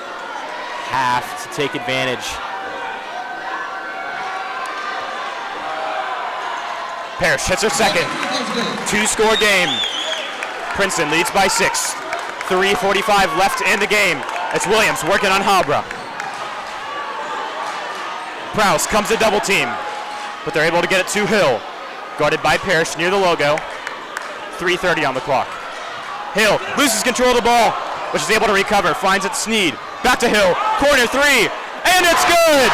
have to take advantage.
Parrish hits her second. 2-score game. Princeton leads by 6. 3:45 left in the game. It's Williams working on Habra. Prowse comes to double team, but they're able to get it to Hill. Guarded by Parrish near the logo. 3:30 on the clock. Hill loses control of the ball, but she's able to recover. Finds it Sneed. Back to Hill. Corner 3, and it's good!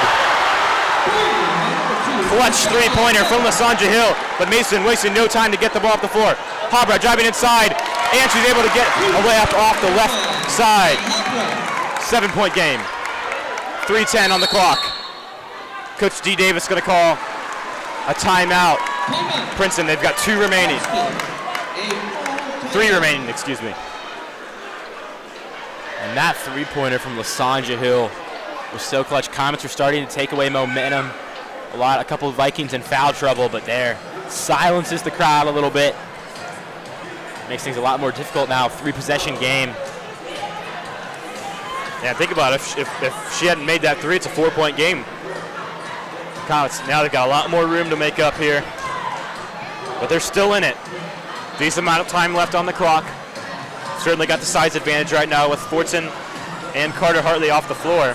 Clutch 3-pointer from Lysandra Hill, but Mason wasting no time to get the ball off the floor. Habra driving inside, and she's able to get a layup off the left side. 7-point game. 3:10 on the clock. Coach D. Davis going to call a timeout. Princeton, they've got 2 remaining. 3 remaining, excuse me.
And that 3-pointer from Lysandra Hill was so clutch. Comets are starting to take away momentum. A couple of Vikings in foul trouble, but there silences the crowd a little bit. Makes things a lot more difficult now. 3-possession game.
Yeah, think about it. If she hadn't made that 3, it's a 4-point game. Comets, now they've got a lot more room to make up here, but they're still in it. Decent amount of time left on the clock. Certainly got the size advantage right now with Fortson and Carter Hartley off the floor.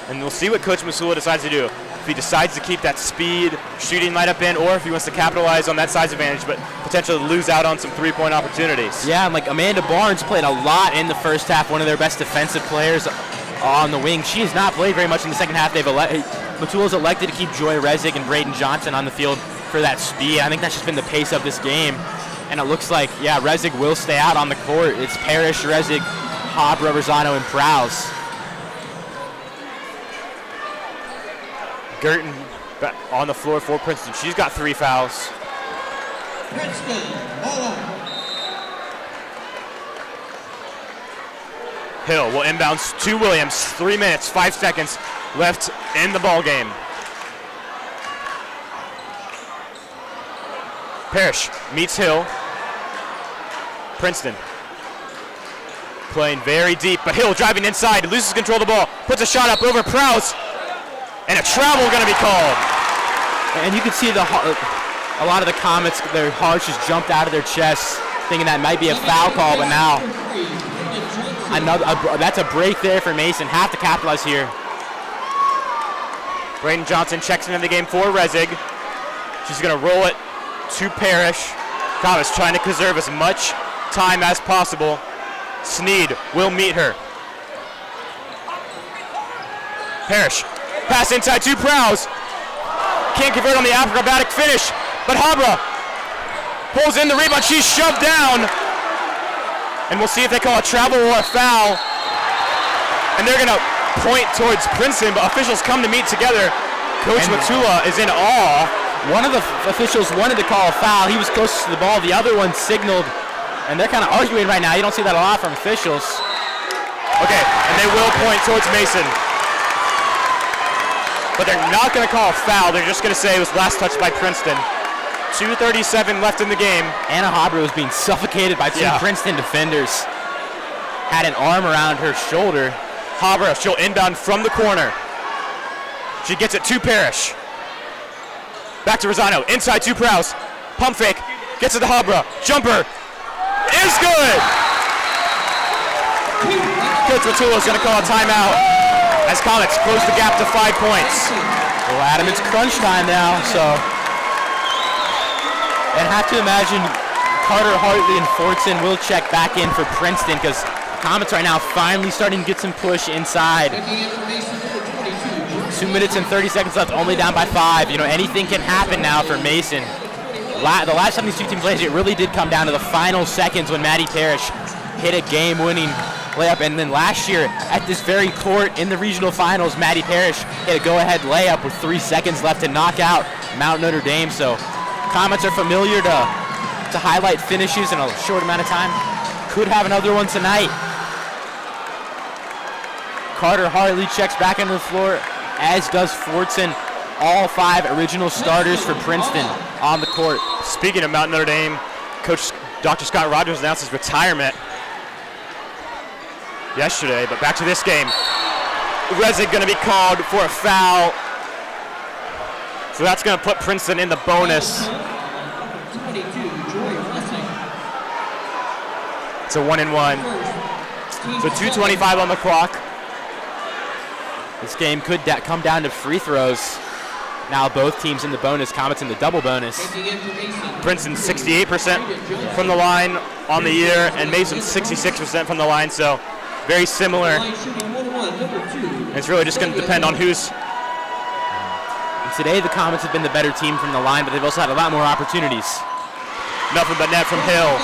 And we'll see what Coach Masula decides to do. If he decides to keep that speed shooting lineup in, or if he wants to capitalize on that size advantage, but potentially lose out on some 3-point opportunities.
Yeah, and like Amanda Barnes played a lot in the first half, one of their best defensive players on the wing. She has not played very much in the second half. Matula's elected to keep Joy Resig and Braden Johnson on the field for that speed. I think that's just been the pace of this game. And it looks like, yeah, Resig will stay out on the court. It's Parrish, Resig, Habra, Rosano, and Prowse.
Girton on the floor for Princeton. She's got 3 fouls.
Princeton, ball up.
Hill will inbounds to Williams. 3 minutes, 5 seconds left in the ball game. Parrish meets Hill. Princeton playing very deep, but Hill driving inside, loses control of the ball, puts a shot up over Prowse, and a travel going to be called.
And you can see a lot of the Comets, their hearts just jumped out of their chests, thinking that might be a foul call, but now that's a break there for Mason. Have to capitalize here.
Braden Johnson checks into the game for Resig. She's going to roll it to Parrish. Comets trying to conserve as much time as possible. Sneed will meet her. Parrish, pass inside to Prowse. Can't convert on the acrobatic finish, but Habra pulls in the rebound. She's shoved down. And we'll see if they call a travel or a foul. And they're going to point towards Princeton, but officials come to meet together. Coach Matula is in awe.
One of the officials wanted to call a foul. He was closest to the ball. The other one signaled, and they're kind of arguing right now. You don't see that a lot from officials.
Okay, and they will point towards Mason. But they're not going to call a foul. They're just going to say it was last touched by Princeton. 2:37 left in the game.
Anna Habra was being suffocated by 2 Princeton defenders. Had an arm around her shoulder.
Habra, she'll inbound from the corner. She gets it to Parrish. Back to Rosano, inside to Prowse. Pump fake, gets it to Habra. Jumper is good. Coach Matula is going to call a timeout. as Comets close the gap to 5 points.
Well, Adam, it's crunch time now, so. And have to imagine Carter Hartley and Fortson will check back in for Princeton because Comets right now finally starting to get some push inside. 2 minutes and 30 seconds left, only down by 5. You know, anything can happen now for Mason. The last time these two teams played, it really did come down to the final seconds when Maddie Parrish hit a game-winning layup. And then last year, at this very court in the regional finals, Maddie Parrish hit a go-ahead layup with 3 seconds left to knock out Mount Notre Dame. So Comets are familiar to highlight finishes in a short amount of time. Could have another one tonight. Carter Hartley checks back into the floor, as does Fortson. All 5 original starters for Princeton on the court.
Speaking of Mount Notre Dame, Coach Dr. Scott Rogers announced his retirement yesterday, but back to this game. Resnick going to be called for a foul. So that's going to put Princeton in the bonus. It's a 1-and-1. So 2:25 on the clock.
This game could come down to free throws. Now both teams in the bonus, Comets in the double bonus.
Princeton 68% from the line on the year, and Mason 66% from the line, so very similar. It's really just going to depend on who's.
And today the Comets have been the better team from the line, but they've also had a lot more opportunities.
Nothing but net from Hill.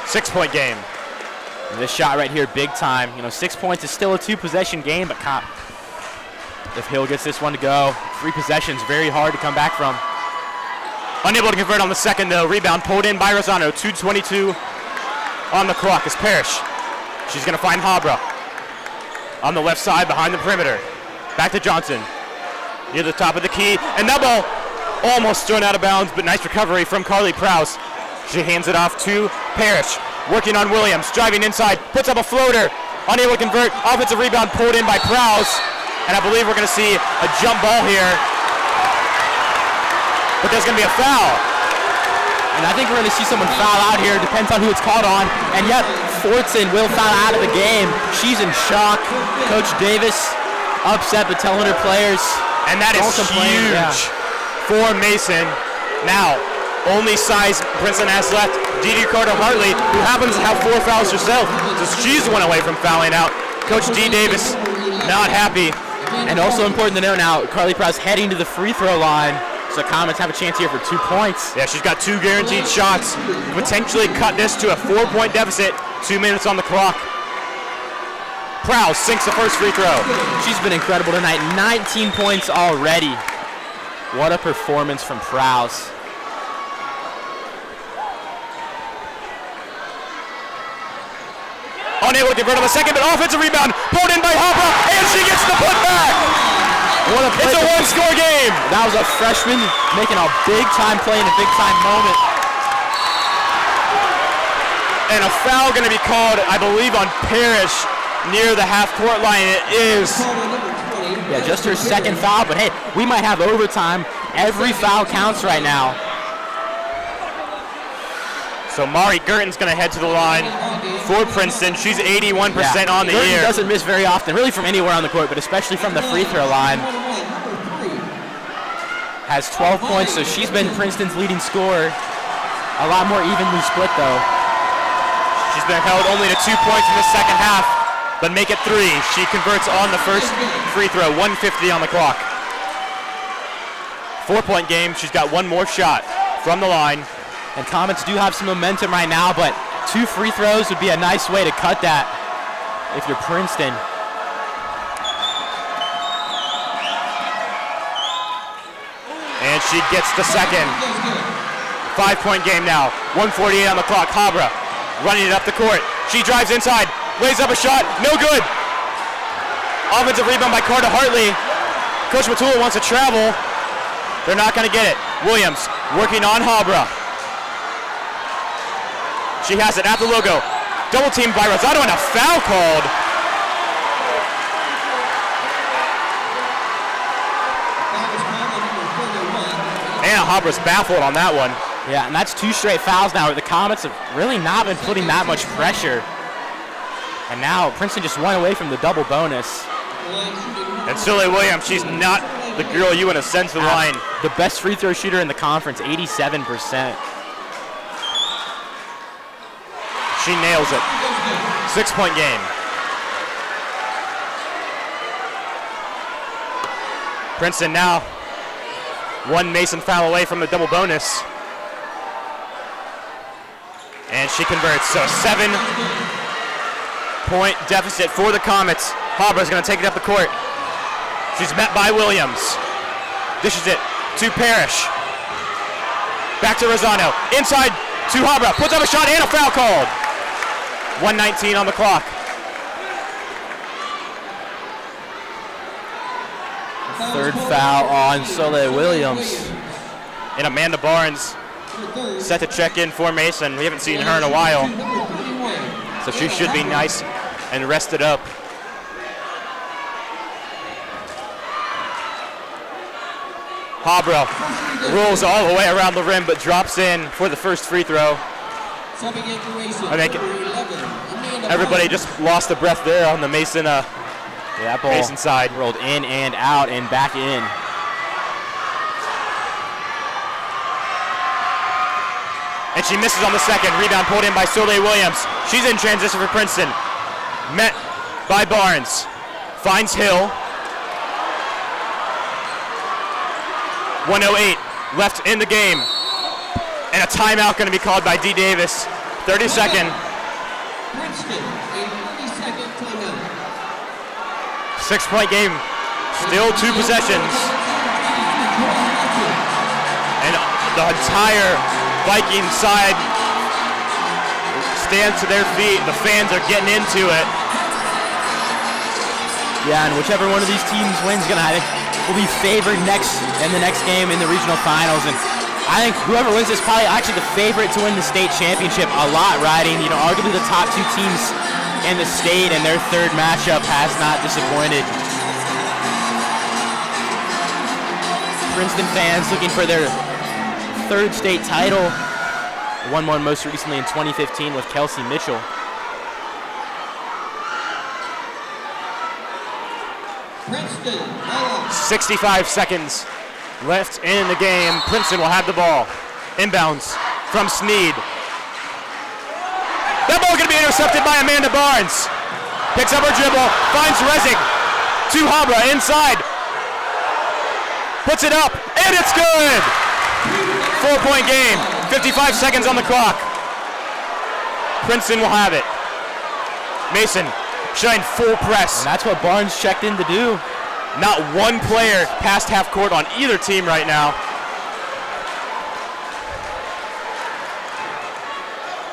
6-point game.
And this shot right here, big time. You know, 6 points is still a 2-possession game, but if Hill gets this one to go, 3 possessions, very hard to come back from.
Unable to convert on the second, though. Rebound pulled in by Rosano. 2:22 on the clock is Parrish. She's going to find Habra on the left side behind the perimeter. Back to Johnson near the top of the key. And that ball almost thrown out of bounds, but nice recovery from Carly Prowse. She hands it off to Parrish. Working on Williams. Driving inside. Puts up a floater. Unable to convert. Offensive rebound pulled in by Prowse. And I believe we're going to see a jump ball here. But there's going to be a foul.
And I think we're going to see someone foul out here. Depends on who it's called on. And yet, Fortson will foul out of the game. She's in shock. Coach Davis upset, but telling her players.
And that is huge for Mason. Now, only size Princeton has left, Dee Carter Hartley, who happens to have 4 fouls herself. So she's one away from fouling out. Coach D. Davis not happy.
And also important to note now, Carly Prowse heading to the free throw line. So Comets have a chance here for 2 points.
Yeah, she's got 2 guaranteed shots. Potentially cut this to a 4-point deficit. 2 minutes on the clock. Prowse sinks the first free throw.
She's been incredible tonight. 19 points already. What a performance from Prowse.
Unable to convert on the second, but offensive rebound pulled in by Hopper, and she gets the putback. It's a 1-score game.
That was a freshman making a big-time play in a big-time moment.
And a foul going to be called, I believe, on Parrish near the half-court line. It is.
Yeah, just her second foul, but hey, we might have overtime. Every foul counts right now.
So Mari Gurton's going to head to the line for Princeton. She's 81% on the
Gurton
year.
Doesn't miss very often, really from anywhere on the court, but especially from the free throw line. Has 12 points, so she's been Princeton's leading scorer. A lot more evenly split, though.
She's been held only to 2 points in the second half, but make it 3. She converts on the first free throw. 1:50 on the clock. 4-point game. She's got 1 more shot from the line.
And Comets do have some momentum right now, but 2 free throws would be a nice way to cut that if you're Princeton.
And she gets the second. 5-point game now. 1:48 on the clock. Habra running it up the court. She drives inside, lays up a shot, no good. Offensive rebound by Carter Hartley. Coach Matula wants to travel. They're not going to get it. Williams working on Habra. She has it at the logo. Double teamed by Rosado and a foul called. And Habra's baffled on that one.
Yeah, and that's 2 straight fouls now. The Comets have really not been putting that much pressure. And now Princeton just won away from the double bonus.
And Soleil Williams, she's not the girl you want to send to the line.
The best free throw shooter in the conference, 87%.
She nails it. 6-point game. Princeton now one Mason foul away from the double bonus. And she converts, so 7-point deficit for the Comets. Habra's gonna take it up the court. She's met by Williams. Dishes it to Parrish. Back to Rosano. Inside to Habra. Puts up a shot and a foul called. 1:19 on the clock.
Third foul on Soleil Williams.
And Amanda Barnes set to check in for Mason. We haven't seen her in a while. So she should be nice and rested up. Habra rolls all the way around the rim but drops in for the first free throw. I think everybody just lost the breath there on the Mason
that ball
Mason side.
Rolled in and out and back in.
And she misses on the second. Rebound pulled in by Soleil Williams. She's in transition for Princeton. Met by Barnes. Finds Hill. 1:08 left in the game. And a timeout going to be called by D. Davis. 32nd.
Princeton, a 30-second timeout.
6-point game. Still 2 possessions. And the entire Viking side stands to their feet. The fans are getting into it.
Yeah, and whichever one of these teams wins will be favored in the next game in the regional finals. And I think whoever wins is probably actually the favorite to win the state championship. A lot riding, arguably the top 2 teams in the state, and their third matchup has not disappointed. Princeton fans looking for their third state title. Won one most recently in 2015 with Kelsey Mitchell.
Princeton,
65 seconds left in the game. Princeton will have the ball. Inbounds from Sneed. That ball going to be intercepted by Amanda Barnes. Picks up her dribble, finds Resig to Habra inside. Puts it up, and it's good! 4-point game, 55 seconds on the clock. Princeton will have it. Mason showing full press.
And that's what Barnes checked in to do.
Not one player past half court on either team right now.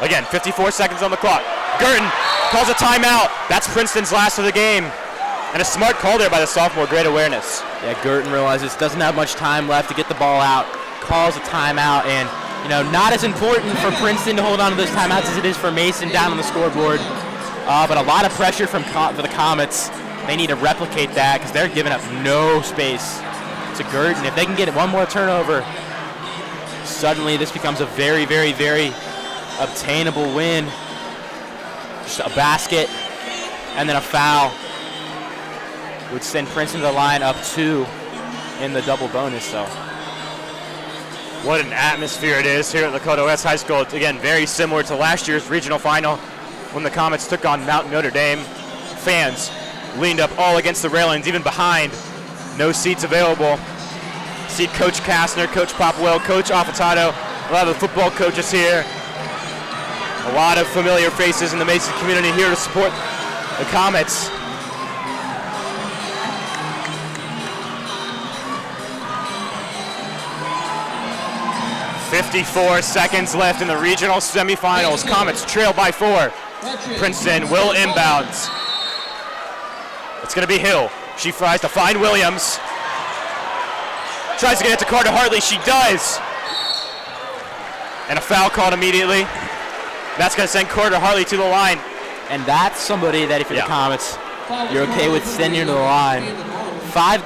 Again, 54 seconds on the clock. Girton calls a timeout. That's Princeton's last of the game. And a smart call there by the sophomore, great awareness.
Yeah, Girton realizes doesn't have much time left to get the ball out, calls a timeout, and not as important for Princeton to hold on to those timeouts as it is for Mason down on the scoreboard. But a lot of pressure for the Comets. They need to replicate that because they're giving up no space to Girton. If they can get one more turnover, suddenly this becomes a very, very, very obtainable win. Just a basket and then a foul would send Princeton to the line up 2 in the double bonus. So,
what an atmosphere it is here at Lakota West High School. It's, again, very similar to last year's regional final when the Comets took on Mount Notre Dame. Fans leaned up all against the railings, even behind. No seats available. See Coach Kastner, Coach Popwell, Coach Affatato, a lot of the football coaches here. A lot of familiar faces in the Mason community here to support the Comets. .54 seconds left in the regional semifinals. Comets trail by 4. Princeton will inbounds. It's going to be Hill. She tries to find Williams. Tries to get it to Carter Hartley. She does. And a foul called immediately. That's going to send Carter Hartley to the line.
And that's somebody that if you're the Comets, you're okay with sending to the line. A lot of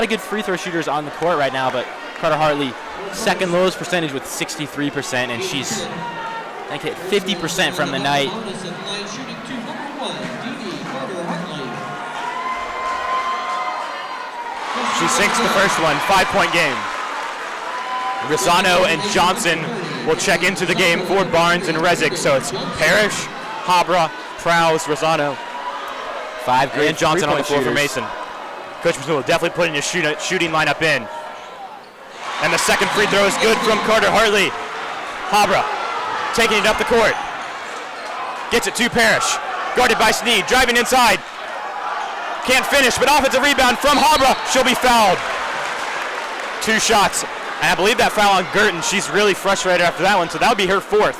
good free throw shooters on the court right now, but Carter Hartley, second lowest percentage with 63%, and she's, I think, hit 50% from the night.
She sinks the first one, 5-point game. Rosano and Johnson will check into the game for Barnes and Resig. So it's Parrish, Habra, Prowse, Rosano,
5 great
and Johnson on the floor for
shooters.
Mason. Coach will definitely putting his shooting lineup in. And the second free throw is good from Carter Hartley. Habra taking it up the court. Gets it to Parrish. Guarded by Sneed, driving inside. Can't finish, but offensive rebound from Habra. She'll be fouled. 2 shots. And I believe that foul on Girton. She's really frustrated after that one, so that would be her 4th.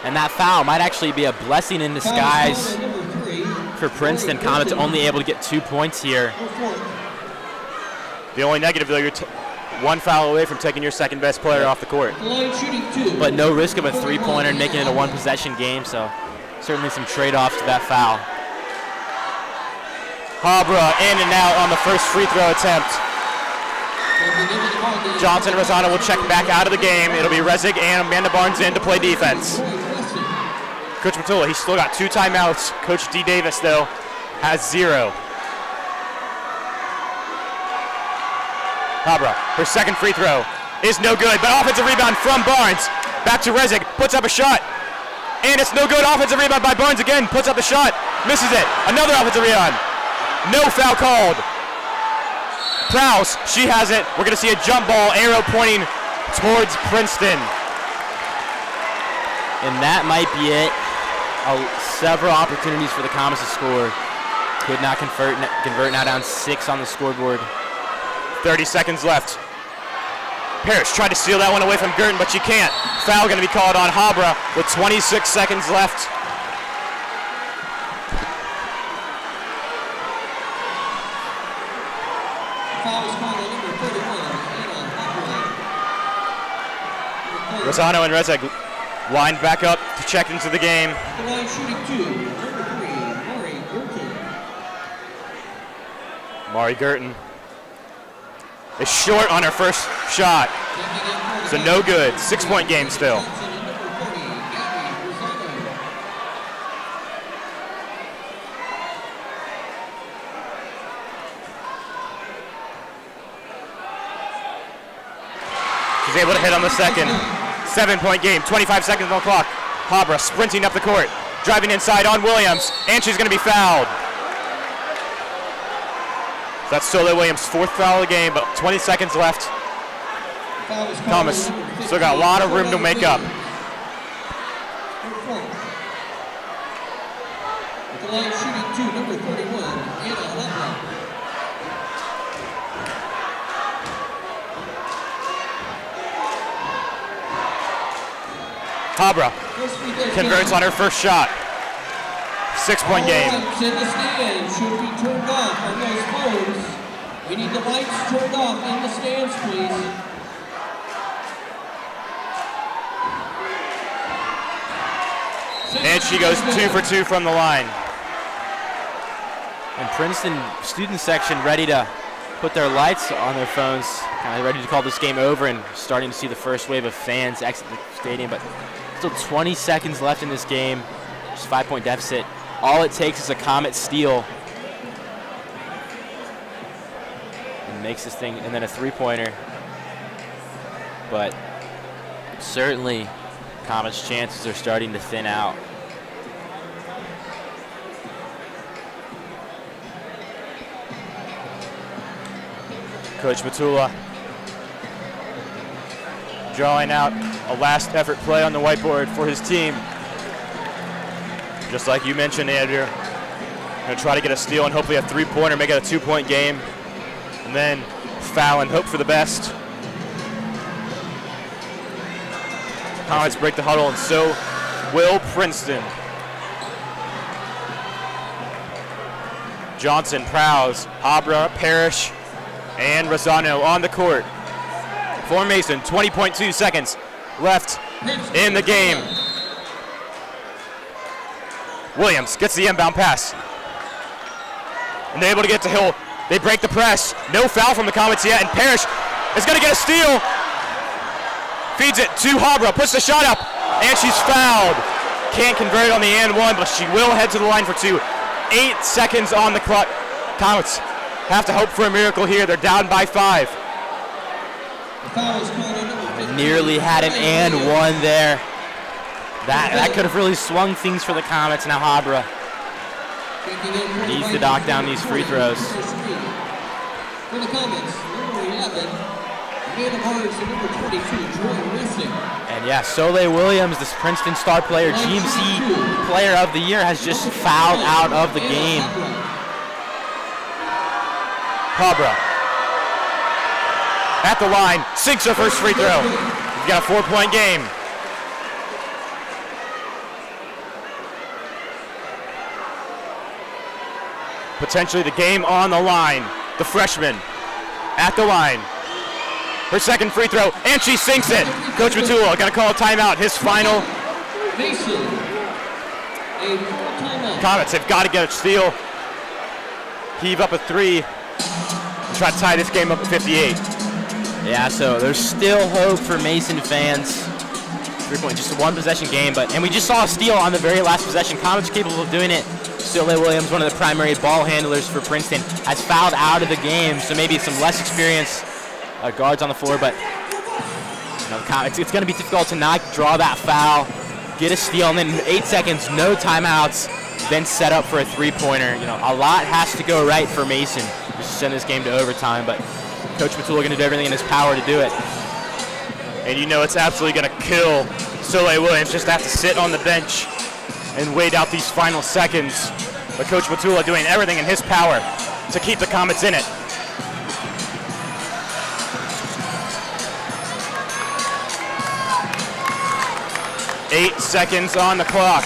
And that foul might actually be a blessing in disguise for Princeton. Comets only able to get 2 points here.
The only negative, though, you're 1 foul away from taking your second best player off the court.
But no risk of a 3-pointer and making it a 1-possession game, so certainly some trade-offs to that foul.
Habra in and out on the first free throw attempt. Johnson and Rosano will check back out of the game. It'll be Resig and Amanda Barnes in to play defense. Coach Matula, he's still got 2 timeouts. Coach D. Davis, though, has 0. Habra, her second free throw is no good, but offensive rebound from Barnes. Back to Resig, puts up a shot. And it's no good, offensive rebound by Barnes again, puts up a shot, misses it. Another offensive rebound. No foul called. Prowse, she has it. We're gonna see a jump ball, arrow pointing towards Princeton.
And that might be it. Several opportunities for the Comets to score. Could not convert, now down 6 on the scoreboard.
30 seconds left. Parrish tried to steal that one away from Girton, but she can't. Foul gonna be called on Habra with 26 seconds left. Rosano and Resig lined back up to check into the game.
The line shooting 2, number 3, Mari Girton.
Mari Girton is short on her first shot. So no good. 6-point game still. She's able to hit on the second. 7-point game, 25 seconds on the clock. Habra sprinting up the court, driving inside on Williams, and she's going to be fouled. That's Soleil Williams' 4th foul of the game, but 20 seconds left. Thomas still got a lot of room to make up.
With the line shooting 2, number 31, Anna Levla.
Habra converts on her first shot. 6-point game.
Lights in the stands should be turned off on those phones. We need the lights turned off in the stands, please.
And she goes 2 for 2 from the line.
And Princeton student section ready to put their lights on their phones, kind of ready to call this game over and starting to see the first wave of fans exit the stadium. But still 20 seconds left in this game, just 5-point deficit. All it takes is a Comet steal and makes this thing, and then a 3-pointer. But certainly Comet's chances are starting to thin out.
Coach Matula drawing out a last effort play on the whiteboard for his team. Just like you mentioned, Andrew, going to try to get a steal and hopefully a 3-pointer, make it a 2-point game, and then foul and hope for the best. Comets break the huddle, and so will Princeton. Johnson, Prowse, Habra, Parrish, and Rosano on the court. For Mason, 20.2 seconds left in the game. Williams gets the inbound pass. And they're able to get to Hill. They break the press. No foul from the Comets yet, and Parrish is going to get a steal. Feeds it to Habra, puts the shot up, and she's fouled. Can't convert it on the and one, but she will head to the line for 2. 8 seconds on the clock. Comets have to hope for a miracle here. They're down by 5.
The foul is called on number 15.
Nearly had an and one there. That could have really swung things for the Comets. Now Habra needs to knock down these free throws.
For the Comets, number 11, man of hearts, and number 22, Jordan Rissing.
And yeah, Soleil Williams, this Princeton star player, GMC Player of the Year, has just fouled out of the game.
Habra at the line, sinks her first free throw. He's got a 4-point game. Potentially the game on the line. The freshman at the line. Her second free throw, and she sinks it. Coach Matul gonna call a timeout. His final.
Mason, a timeout.
Comets have got to get a steal. Heave up a 3. And try to tie this game up at 58.
Yeah, so there's still hope for Mason fans. 3-point, just a 1-possession game, and we just saw a steal on the very last possession. Comets capable of doing it. Soleil Williams, one of the primary ball handlers for Princeton, has fouled out of the game, so maybe some less experienced guards on the floor, but it's going to be difficult to not draw that foul, get a steal, and then in 8 seconds, no timeouts, then set up for a 3-pointer. A lot has to go right for Mason just to send this game to overtime, but Coach Matul going to do everything in his power to do it.
And it's absolutely going to kill Soleil Williams just to have to sit on the bench and wait out these final seconds. But Coach Matula doing everything in his power to keep the Comets in it. Eight seconds on the clock.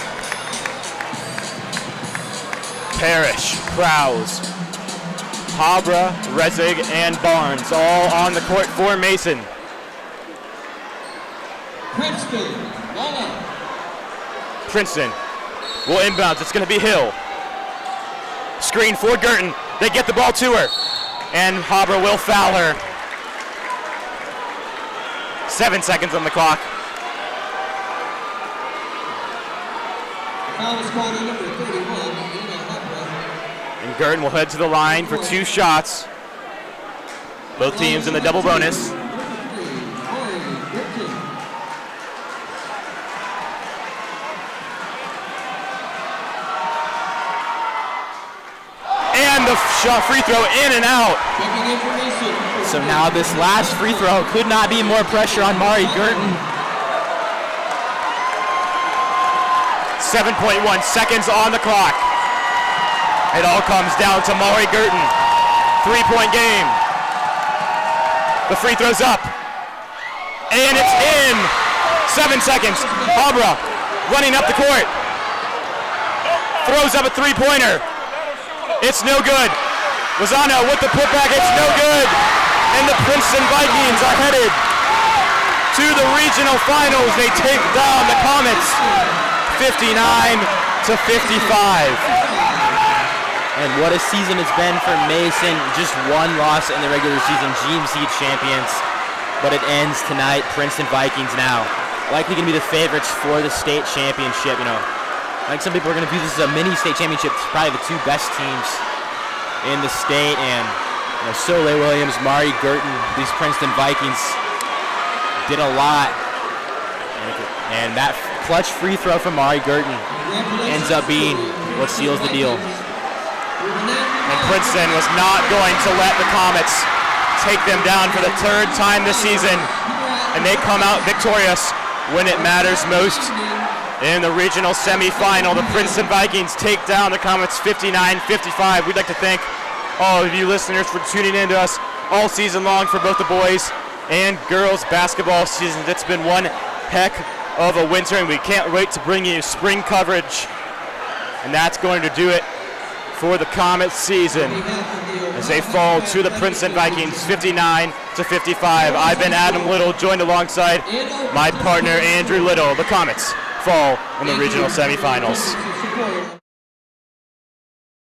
Parrish, Krause, Habra, Rezig, and Barnes all on the court for Mason. Princeton will inbound. It's going to be Hill. Screen for Girton. They get the ball to her. And Habra will foul her. 7 seconds on the clock.
Foul is called on number 31,
And Girton will head to the line for 2 shots. Both teams in the double bonus. And the shot free throw in and out.
So now this last free throw could not be more pressure on Mari Girton.
7.1 seconds on the clock. It all comes down to Mari Girton. 3-point game. The free throw's up. And it's in. 7 seconds. Habra running up the court. Throws up a 3-pointer. It's no good. Lozano with the putback. It's no good. And the Princeton Vikings are headed to the regional finals. They take down the Comets 59-55.
And what a season it's been for Mason. Just one loss in the regular season, GMC champions. But it ends tonight. Princeton Vikings now likely going to be the favorites for the state championship. I think some people are going to view this as a mini state championship. It's probably the 2 best teams in the state. And Soleil Williams, Mari Girton, these Princeton Vikings did a lot. And that clutch free throw from Mari Girton ends up being what seals the deal.
And Princeton was not going to let the Comets take them down for the 3rd time this season. And they come out victorious when it matters most. In the regional semifinal, the Princeton Vikings take down the Comets 59-55. We'd like to thank all of you listeners for tuning in to us all season long for both the boys and girls basketball season. It's been one heck of a winter, and we can't wait to bring you spring coverage. And that's going to do it for the Comets season as they fall to the Princeton Vikings 59-55. I've been Adam Little, joined alongside my partner Andrew Little. The Comets fall in the regional semifinals.